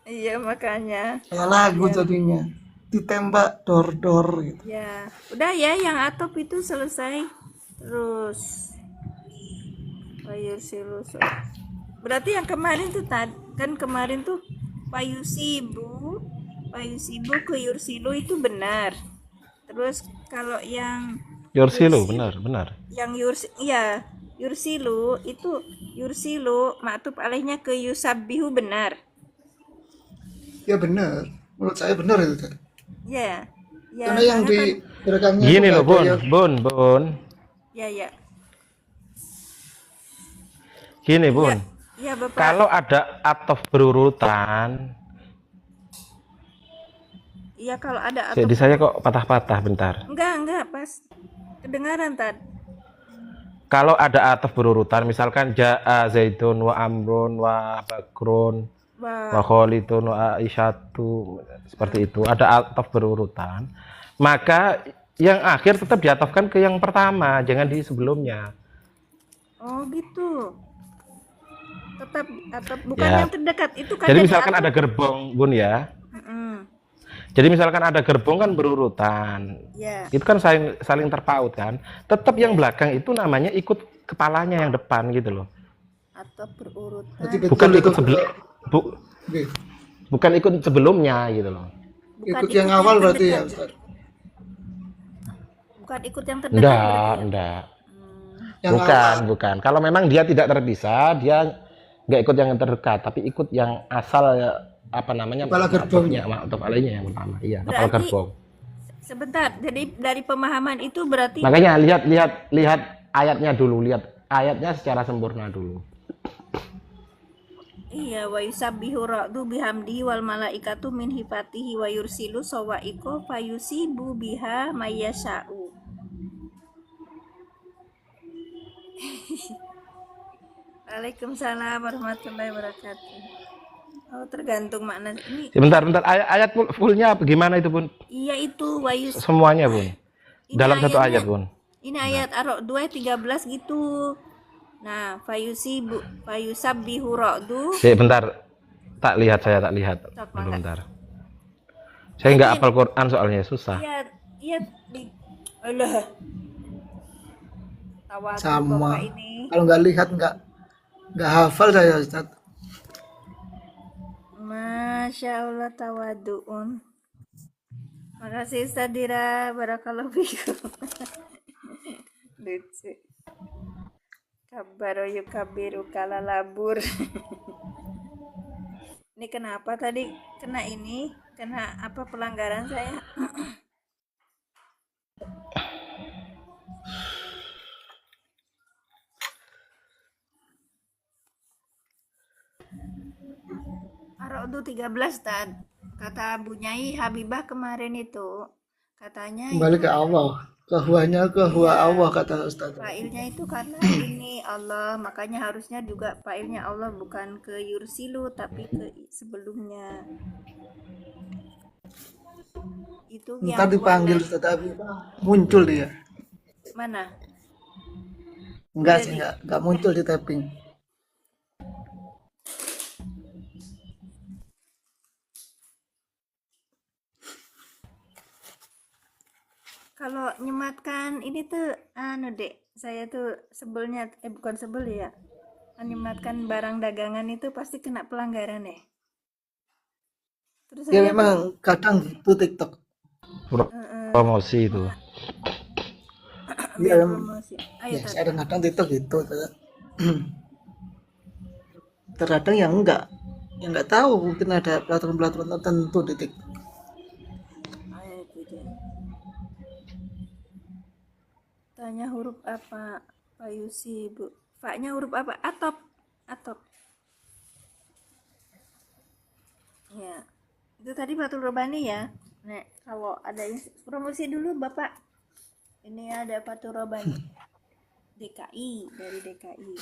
Iya makanya. Kayak lagu jadinya. Ditembak dor gitu. Ya, udah ya yang atop itu selesai. Terus Payusilu. Berarti yang kemarin tuh kan kemarin tuh Payusibu ke Yursilu itu benar. Terus kalau yang Yorsilu, benar. yang Yursilu itu maktub alaihnya ke Yusabbihu benar. Ya benar. Menurut saya benar itu. Ustaz. Ya. Ya. Karena yang di rekamnya Gini itu loh, nggak ada Bun. Ya. Gini, Bun. Ya, Bapak. Kalau ada atof berurutan, Iya kalau ada atau di saya kok patah-patah bentar. enggak pas kedengaran Tad. Kalau ada atof berurutan, misalkan Ja'a Zaidun wa Amrun wa Bakrun wa Khalidun wa Aisyatu, seperti itu, ada atof berurutan, maka yang akhir tetap diatofkan ke yang pertama, jangan di sebelumnya. Oh gitu. Tetap atau bukan Ya. yang terdekat itu kan. Jadi misalkan ada gerbong, Bun ya. Jadi misalkan ada gerbong kan berurutan. Ya. Itu kan saling terpaut kan. Tetap yang belakang itu namanya ikut kepalanya yang depan gitu loh. Atau berurutan. Berarti Bukan betul ikut itu. sebelum Oke. bukan ikut sebelumnya gitu loh. Bukan Ikut yang awal berarti ya terdekat. Ustaz. Bukan ikut yang terdekat berarti ya? Enggak. Yang Bukan, awal. bukan. Kalau memang dia tidak terpisah, dia nggak ikut yang terdekat, tapi ikut yang asal apa namanya? Kepala gerbongnya. Atau alainya yang pertama. Iya, kepala Berarti- gerbong. Sebentar, jadi dari pemahaman itu berarti Makanya lihat ayatnya dulu, lihat ayatnya secara sempurna dulu. iya wa yusabbihu ra'du bihamdihi wal malaikatu min hifatihi wa yursilu sawa'iqo fayusibu biha mayyasha'u. Waalaikumsalam warahmatullahi wabarakatuh. Oh, tergantung makna ini. Sebentar, ayat fullnya gimana itu, Bun? Iya itu wayus. Semuanya, Bun. Ini Dalam satu ayatnya- ayat, Bun. Ini ayat Ar-Ra'd 2:13 gitu. Nah, fayusabbihu ra'du. Bentar. Saya tak lihat. Sok, Dulu, mangga. bentar. Saya nggak hafal Quran soalnya susah. Iya di alah. Tawadhu Sama. Bapak ini. Kalau nggak lihat nggak hafal saya Ustaz. Masya Allah tawaduun. Makasih Ustaz Dira, barakallahu fikum. Lucu. Kabaro yukabiru kala labur. Ini kenapa tadi kena apa pelanggaran saya? Ar-Ra'd 13 Tad. Kata Bu Nyai Habibah kemarin itu katanya Kembali ke Allah. Kehuanya kehuwa Allah kata Ustaz. failnya itu karena ini Allah, makanya harusnya juga failnya Allah bukan ke Yursilu tapi ke sebelumnya. Itu Ntar yang dipanggil Ustaz Abi. Muncul dia. mana? Enggak sih, enggak muncul di tapping. Kalau nyematkan ini tuh Dek, saya tuh sebelnya bukan sebel ya. Menyematkan barang dagangan itu pasti kena pelanggaran ya. Terus Ya saya memang kadang gitu TikTok. Promosi itu. biar Ya, promosi. Ayo ya Tad. kadang-kadang TikTok gitu. Terkadang yang enggak tahu mungkin ada peraturan-peraturan tertentu di TikTok. Ayo itu dia. Tanya huruf apa? Pak Yusi, Bu. Fa-nya huruf apa? Atop. Atop. Ya. Itu tadi Fatul Robani ya. Nek, kalau ada yang promosi dulu Bapak. Ini ada Fatul Robani. DKI, dari DKI.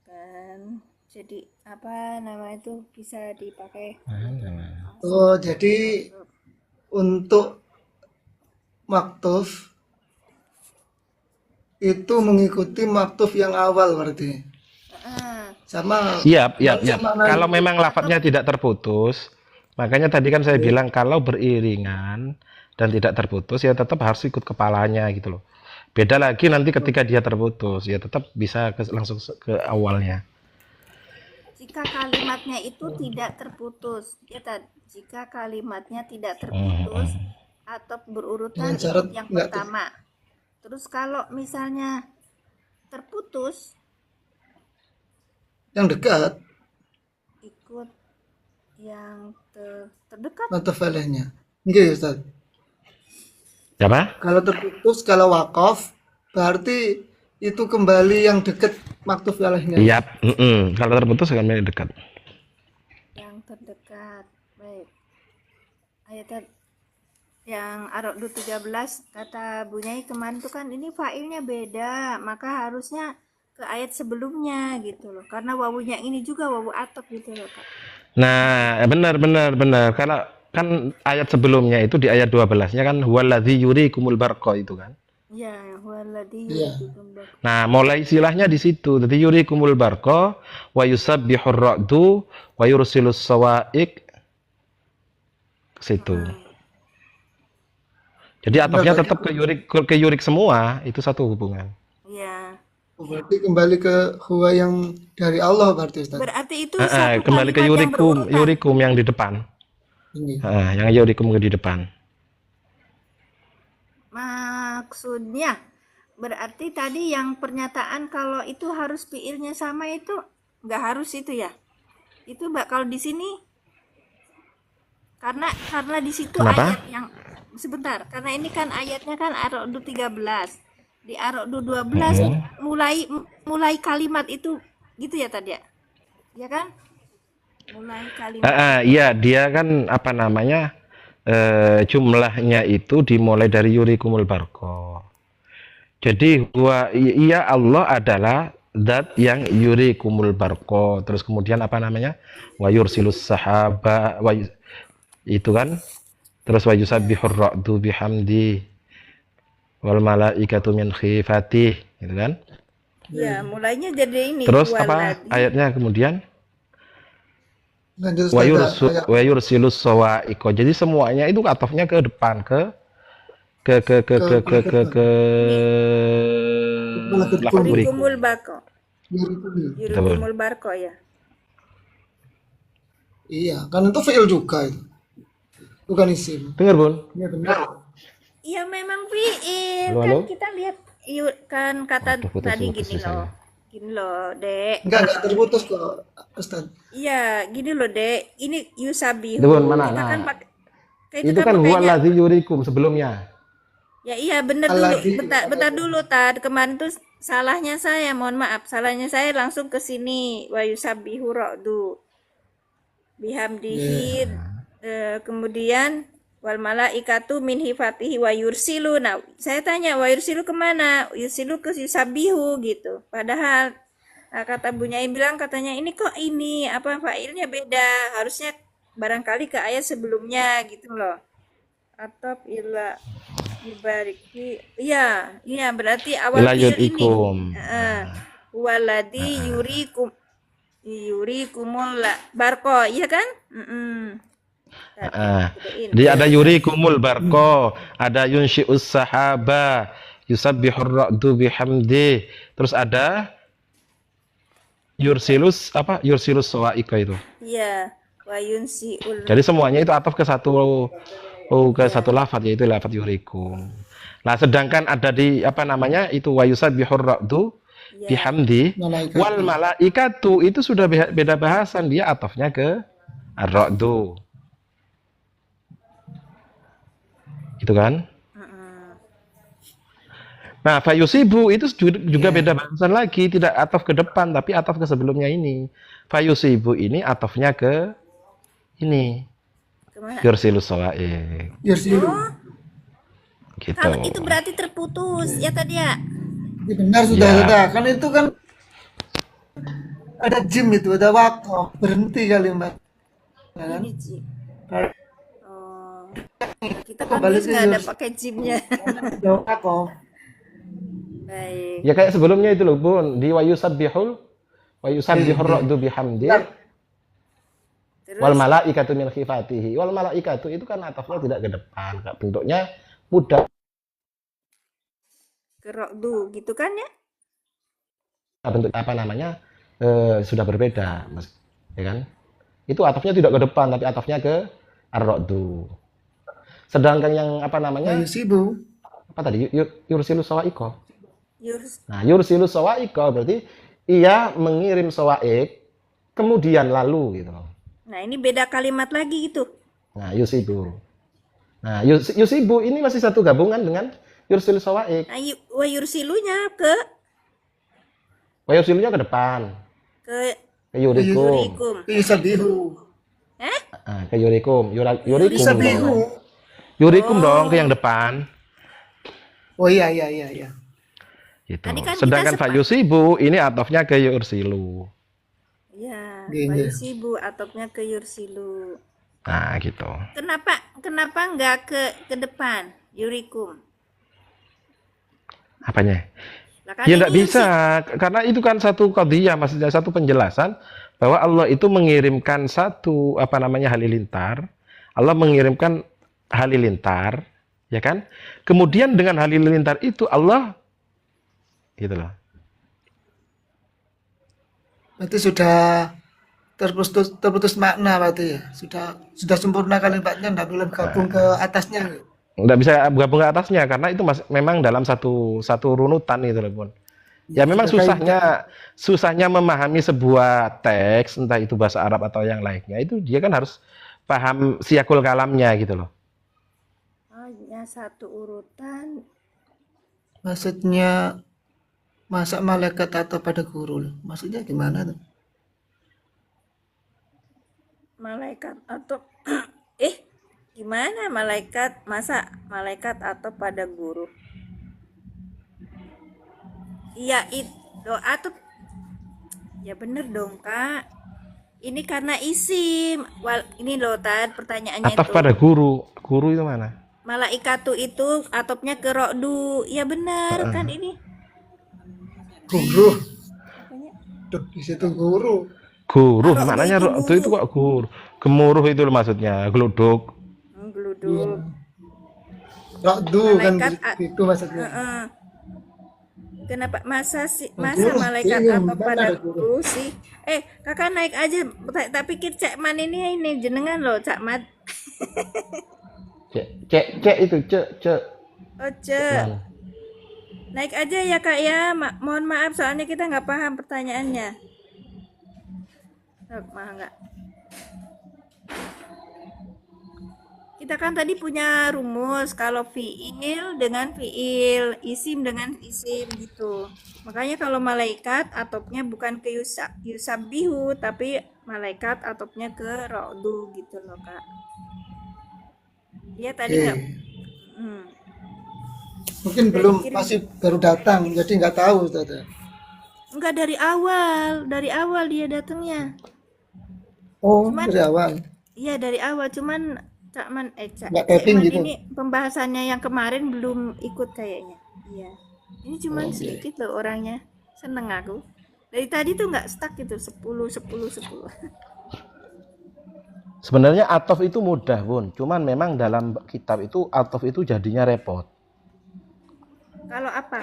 Dan jadi apa nama itu bisa dipakai Oh, jadi untuk maktuf itu mengikuti maktuf yang awal berarti. Ah, Sama Siap, baca makna Kalau memang lafadznya tidak terputus, makanya tadi kan saya bilang kalau beriringan dan tidak terputus ya tetap harus ikut kepalanya gitu loh. Beda lagi nanti ketika dia terputus ya tetap bisa langsung ke awalnya. jika kalimatnya itu tidak terputus, ya Tad. Jika kalimatnya tidak terputus atau berurutan dengan syarat ikut yang enggak pertama. Terus kalau misalnya terputus yang dekat ikut yang terdekat. maktuf alaihnya. Nggih, Ustaz. Apa? Kalau terputus, kalau wakaf berarti itu kembali yang dekat maktuf alaihnya. Iya. Kalau terputus akan menjadi dekat. Yang terdekat. Baik. Ayo Tad. Yang Ar-Ra'd 13 kata Bunyai kemarin tuh kan ini failnya beda, maka harusnya ke ayat sebelumnya gitu loh. Karena wawunya ini juga wawu atop gitu loh, Kak. Nah, benar. Kalau kan ayat sebelumnya itu di ayat 12-nya kan huwallazi yurikumul barqa itu kan. Ya, waladhi Iya. yuridukum bak. Nah, mulai istilahnya di situ. Jadi yurikumul barqa wa yusabbihur ra'du wa yursilus sawa'iq ke situ. Jadi atapnya Berarti- tetap ke yurik semua, itu satu hubungan. Ya. Berarti kembali ke huwa yang dari Allah berarti Ustaz. Berarti itu satu Kembali ke kalimat yang yurikum, berurutan. yurikum yang di depan. Ini. Yang yurikum di depan. Maksudnya berarti tadi yang pernyataan kalau itu harus fiilnya sama itu nggak harus itu ya. Itu Mbak kalau di sini karena di situ Kenapa? ayat yang sebentar, karena ini kan ayatnya kan Ar-Ra'd 13. Di Ar-Ra'd 12 mulai kalimat itu gitu ya tadi ya. Ya kan? Mulai kalimat. Iya, dia kan apa namanya? Jumlahnya itu dimulai dari yurikumul barqa. Jadi iya Allah adalah zat yang yurikumul barqa. Terus kemudian apa namanya? Wa yursilus sahaba itu kan. Terus wa yusabbihur ra'du bihamdi wal malaikatu min khifatih gitu kan. Ya, mulainya jadi ini Terus apa waladhi. ayatnya kemudian? Lanjut Ustaz. Wa yursilus sawa'iqa. Jadi semuanya itu atofnya ke depan ke lafaz yurikum. Yurikumul barko. Yurikum. Yurikumul barko ya. Iya, kan itu fi'il juga itu. Bukan isim. Dengar, Bun? Iya benar. Iya memang fiil Halo, kan halo? kita lihat kan kata Waduh, putus tadi gini saya. loh. Gini loh, Dek. Enggak terputus kok Ustaz. Iya, gini loh, Dek. Ini yusabihu. Itu, Bun, mana? Kita kan Nah. pakai Itu kan huwallazi yurikum sebelumnya. Ya iya bener dulu. Alladzi. Bentar dulu Tad. Kemarin tuh salahnya saya, mohon maaf. Salahnya saya langsung ke sini. Wa yusabbihu ra'du bihamdihi. Kemudian wal malaikatu min hifatihi wa yursilu. Nah, saya tanya wa yursilu kemana? Yursilu ke yusabbihu gitu. Padahal kata Bunyai bilang katanya ini kok ini apa failnya beda. Harusnya barangkali ke ayat sebelumnya gitu loh. Atau ila dibariki. Iya berarti awal Ila fiil ini. yurikum. Waladi yurikumul barko, iya kan? Gedein. Jadi ada yurikumul barko, ada yunshi'us sahaba, yusabbihur ra'du bihamdi, terus ada yursilus sawa'iqa itu. Iya, wayun siul. Jadi semuanya itu ataf ke satu lafaz, yaitu lafaz yurikum. Nah, sedangkan ada di apa namanya itu wa yusabbihur ra'du bihamdi wal malaikatu itu sudah beda bahasan, dia atafnya ke ar-ra'du. Itu kan? Nah, fayusibu itu juga beda bahasan lagi, tidak ataf ke depan tapi ataf ke sebelumnya ini. Fayusibu ini atafnya ke ini. Kemana? Yursilus sawa'iq. Yursilu. Gitu. Kalau itu berarti terputus ya tadi ya. Ya, benar sudah Ya. sudah. Kan itu kan ada jim itu, ada wakoh, berhenti kalimat. Ya kan? Ini Ji. Kalau Oh. Kita kan balik nggak ada ke pakai gymnya. ada wakoh. Baik. Ya kayak sebelumnya itu loh, Bun, di wa yusabbihur ra'du bihamdi Terus wal malaikatu min khifatihi. Wal malaikatu itu kan atafnya tidak ke depan, Kak. Bentuknya mudah. kerokdu gitu kan ya? Bentuk apa namanya? Sudah berbeda, Mas. Ya kan? Itu atafnya tidak ke depan tapi atafnya ke ar-ra'du. Sedangkan yang apa namanya? Yusibu. Apa tadi? Yursilus sawa'iqa. Yurs. Nah, yursilus sawa'iqa berarti ia mengirim sawa'iq kemudian lalu gitu loh. Nah ini beda kalimat lagi gitu. Nah, yusibu. Nah, yusibu ini masih satu gabungan dengan yursilus sawa'iq. Nah wa yursilunya ke Wa yursilunya ke depan. Ke yurikum. yurikum. Yusabihu. Ke yurikum. Yurikum Yusabihu. dong. Yurikum dong ke yang depan. Oh iya iya iya iya. Gitu. Tadi kan kita Sedangkan fayusibu ini atofnya ke yursilu. Iya, Gini. wa yusibu atopnya ke yursilu. Nah, gitu. Kenapa nggak ke depan yurikum? Apanya? Lah kan Ya nggak ini bisa, karena itu kan satu qadhiyah, maksudnya satu penjelasan bahwa Allah itu mengirimkan satu apa namanya halilintar. Allah mengirimkan halilintar, ya kan? Kemudian dengan halilintar itu Allah gitu loh. Berarti sudah terputus makna berarti ya. Sudah sempurna kalimatnya, enggak boleh gabung ke atasnya. Nggak bisa gabung ke atasnya karena itu memang dalam satu runutan itu loh, Bun. Ya memang susahnya memahami sebuah teks, entah itu bahasa Arab atau yang lainnya, itu dia kan harus paham siakul kalamnya gitu loh. hanya satu urutan. Maksudnya masa malaikat atau pada guru? Maksudnya gimana tuh? Malaikat atau gimana malaikat, masa malaikat atau pada guru? Iya itu atau ya bener dong Kak, ini karena isim. Ini loh Tad pertanyaannya Ataf itu pada guru itu mana? malaikatu itu atopnya ke rokdu, ya benar kan ini Guru. Tuh, di situ guru. Guru, Kalau maknanya itu itu kok guru. Gemuruh itu loh maksudnya, geluduk. geluduk. Rokdu kan Malaikat itu maksudnya. Heeh. Kenapa masa Guru, malaikat iya, atau mana pada ada guru? guru sih? Kakak naik aja. Tak pikir Cak Man ini jenengan loh Cak Mat. Cek itu, cek. Oh Cek, naik aja ya Kak ya. Mohon maaf soalnya kita nggak paham pertanyaannya. Maaf nggak. Kita kan tadi punya rumus kalau fiil dengan fiil, isim dengan isim gitu. Makanya kalau malaikat atopnya bukan ke yusabihu tapi malaikat atopnya ke ra'du gitu loh Kak. Iya tadi Oke. nggak. Mungkin belum masih baru datang, jadi nggak tahu Ustaz. Enggak dari awal dia datangnya. Oh, dari awal. Iya dari awal cuman Cak Man Nggak tapping Man gitu. ini pembahasannya yang kemarin belum ikut kayaknya. Iya. Ini cuman sedikit loh orangnya. Seneng aku. Dari tadi tuh nggak stuck gitu 10 10 10. Sebenarnya atof itu mudah, Bun. Cuman memang dalam kitab itu atof itu jadinya repot. Kalau apa?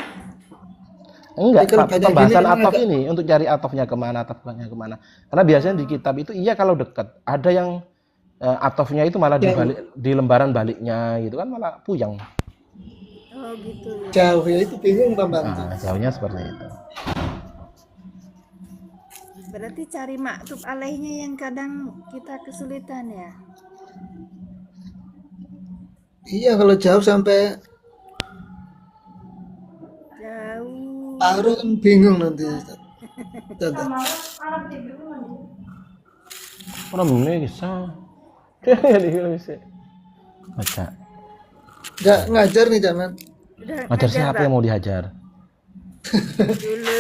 Enggak, Jadi kalau banyak gini pembahasan kan atof agak ini untuk cari atofnya kemana, atofnya kemana. Karena biasanya di kitab itu iya kalau dekat. Ada yang atofnya itu malah di jauh, di lembaran baliknya gitu kan malah puyeng. Oh gitu ya. jauh ya itu bingung Bambang tuh. Nah, jauhnya seperti itu. Berarti cari maktub alaihnya yang kadang kita kesulitan ya. Iya kalau jauh sampai Jauh. baru kan bingung nanti. Ustaz. Ustaz. Orang ini bisa. Dia bisa. Baca. Nggak ngajar nih zaman. Udah Ngajar siapa yang mau dihajar? dulu.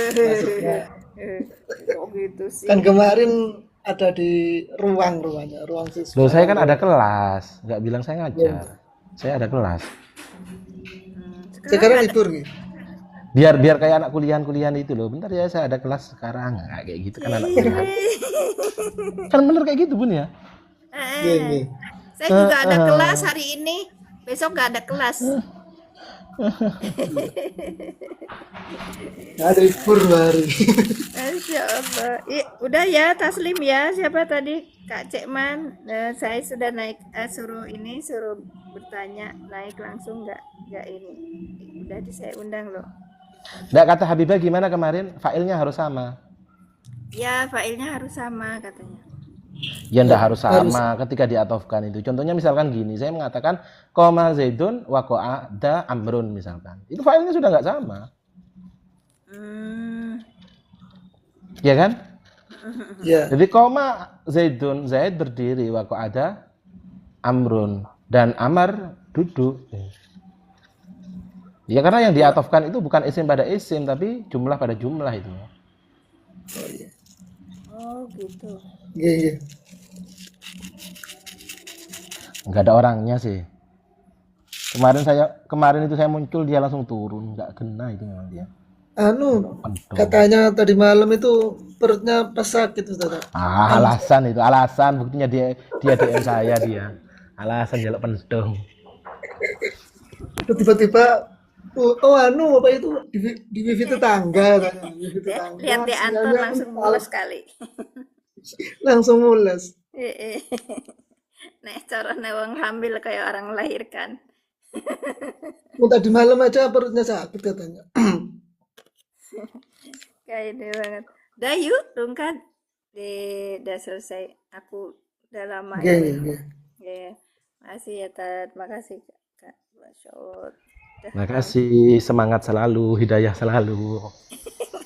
Kok gitu sih? Kan kemarin ada di ruangnya, ruang siswa. Loh, saya kan ada kelas, nggak bilang saya ngajar. Saya ada kelas. Sekarang libur gitu. Biar kayak anak kuliah itu loh. Bentar ya, saya ada kelas sekarang. Nggak kayak gitu kan anak kuliah. Kan bener kayak gitu, Bun ya. Iya, iya. Saya juga ada kelas hari ini. Besok nggak ada kelas. Nggak ada libur hari. Masya Allah. Udah ya Taslim ya. Siapa tadi? Kak Cekman. Saya sudah naik suruh bertanya naik langsung nggak ini. Udah saya undang loh. Nggak, kata Habibah gimana kemarin? Failnya harus sama. Ya failnya harus sama katanya. Ya nggak harus sama ketika diatofkan itu. Contohnya misalkan gini, saya mengatakan koma Zaidun wa qa'ada Amrun misalkan. Itu failnya sudah nggak sama. Ya kan? Ya. Jadi koma Zaidun, Zaid berdiri wa qa'ada Amrun dan Amar duduk. Ya karena yang diatofkan itu bukan isim pada isim tapi jumlah pada jumlah itu. Oh iya. Oh gitu. Iya, iya. Nggak ada orangnya sih. Kemarin itu saya muncul dia langsung turun, nggak kena itu memang dia. Anu, Pentol. katanya tadi malam itu perutnya pas sakit Ustaz. Alasan itu, alasan buktinya dia DM saya dia. Alasan jaluk pentung. Terus tiba-tiba anu apa itu di wifi tetangga katanya. Wifi tetangga. Lihat di Anton sinyalnya langsung kental. mulus sekali. Langsung mules. Nek cara wong hamil kayak orang melahirkan. Tadi malam aja perutnya sakit katanya. Kayak ini banget. Dah yuk, Rungkan. Udah selesai. Aku udah lama Iya, ini. iya, iya. Ya, makasih ya Tat. Makasih Kak. Masya Allah. Makasih, semangat selalu, hidayah selalu.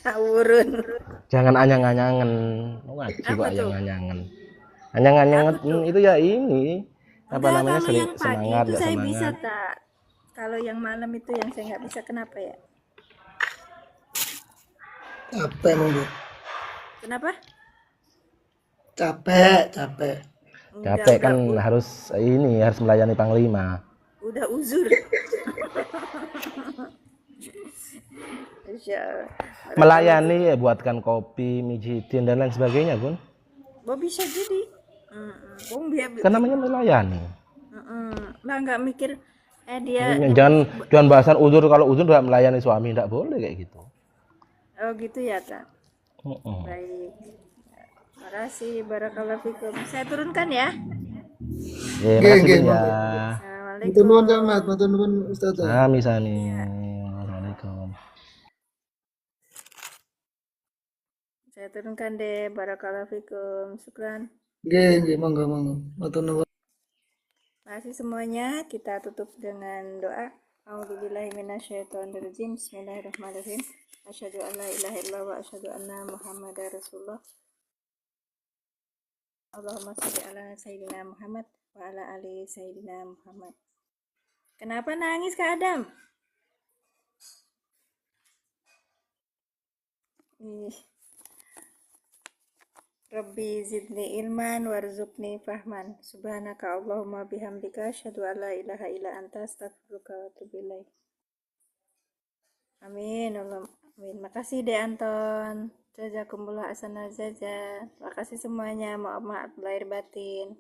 Ngawurun. Jangan anyang-anyangan. Ngaji kok Apa tuh? anyang-anyangan. Anyang-anyangan itu ya ini. Apa Enggak, namanya kalau sering yang pagi semangat, itu nggak saya semangat. bisa tak. Kalau yang malam itu yang saya nggak bisa, kenapa ya? Capek nunggu. Kenapa? Capek, capek. Capek kan harus melayani panglima. Udah uzur. Insya Allah. Melayani ya, buatkan kopi, mijitin dan lain sebagainya, Bun. Oh bisa jadi. Kan namanya melayani. Lah nggak mikir dia. Jangan bahasan uzur, kalau uzur nggak melayani suami, nggak boleh kayak gitu. Oh gitu ya Kak. Baik. Makasih, barakallahu fikum. Saya turunkan ya. Ya, makasih Bun ya. Assalamualaikum. Matur nuwun Camat, matur nuwun Ustaz. Sami. Assalamualaikum. Saya turunkan deh, barakallahu fikum. Syukran. Nggih, monggo, monggo. Matur nuwun. Makasih semuanya. Kita tutup dengan doa. A'udzubillahi minasyaitonirrajim. Bismillahirrahmanirrahim. Asyhadu an la ilaha illallah wa asyhadu anna Muhammadar Rasulullah. Allahumma shalli ala sayyidina Muhammad wa ala ali sayyidina Muhammad. Kenapa nangis Kak Adam? Rabbi zidni ilman warzuqni fahman. Subhanaka Allahumma bihamdika asyhadu an la ilaha illa anta astaghfiruka wa atubu ilaik. Amin. Allah amin. Makasih deh Anton. Jazakumullah asana jaza. Makasih semuanya. Maaf lahir batin.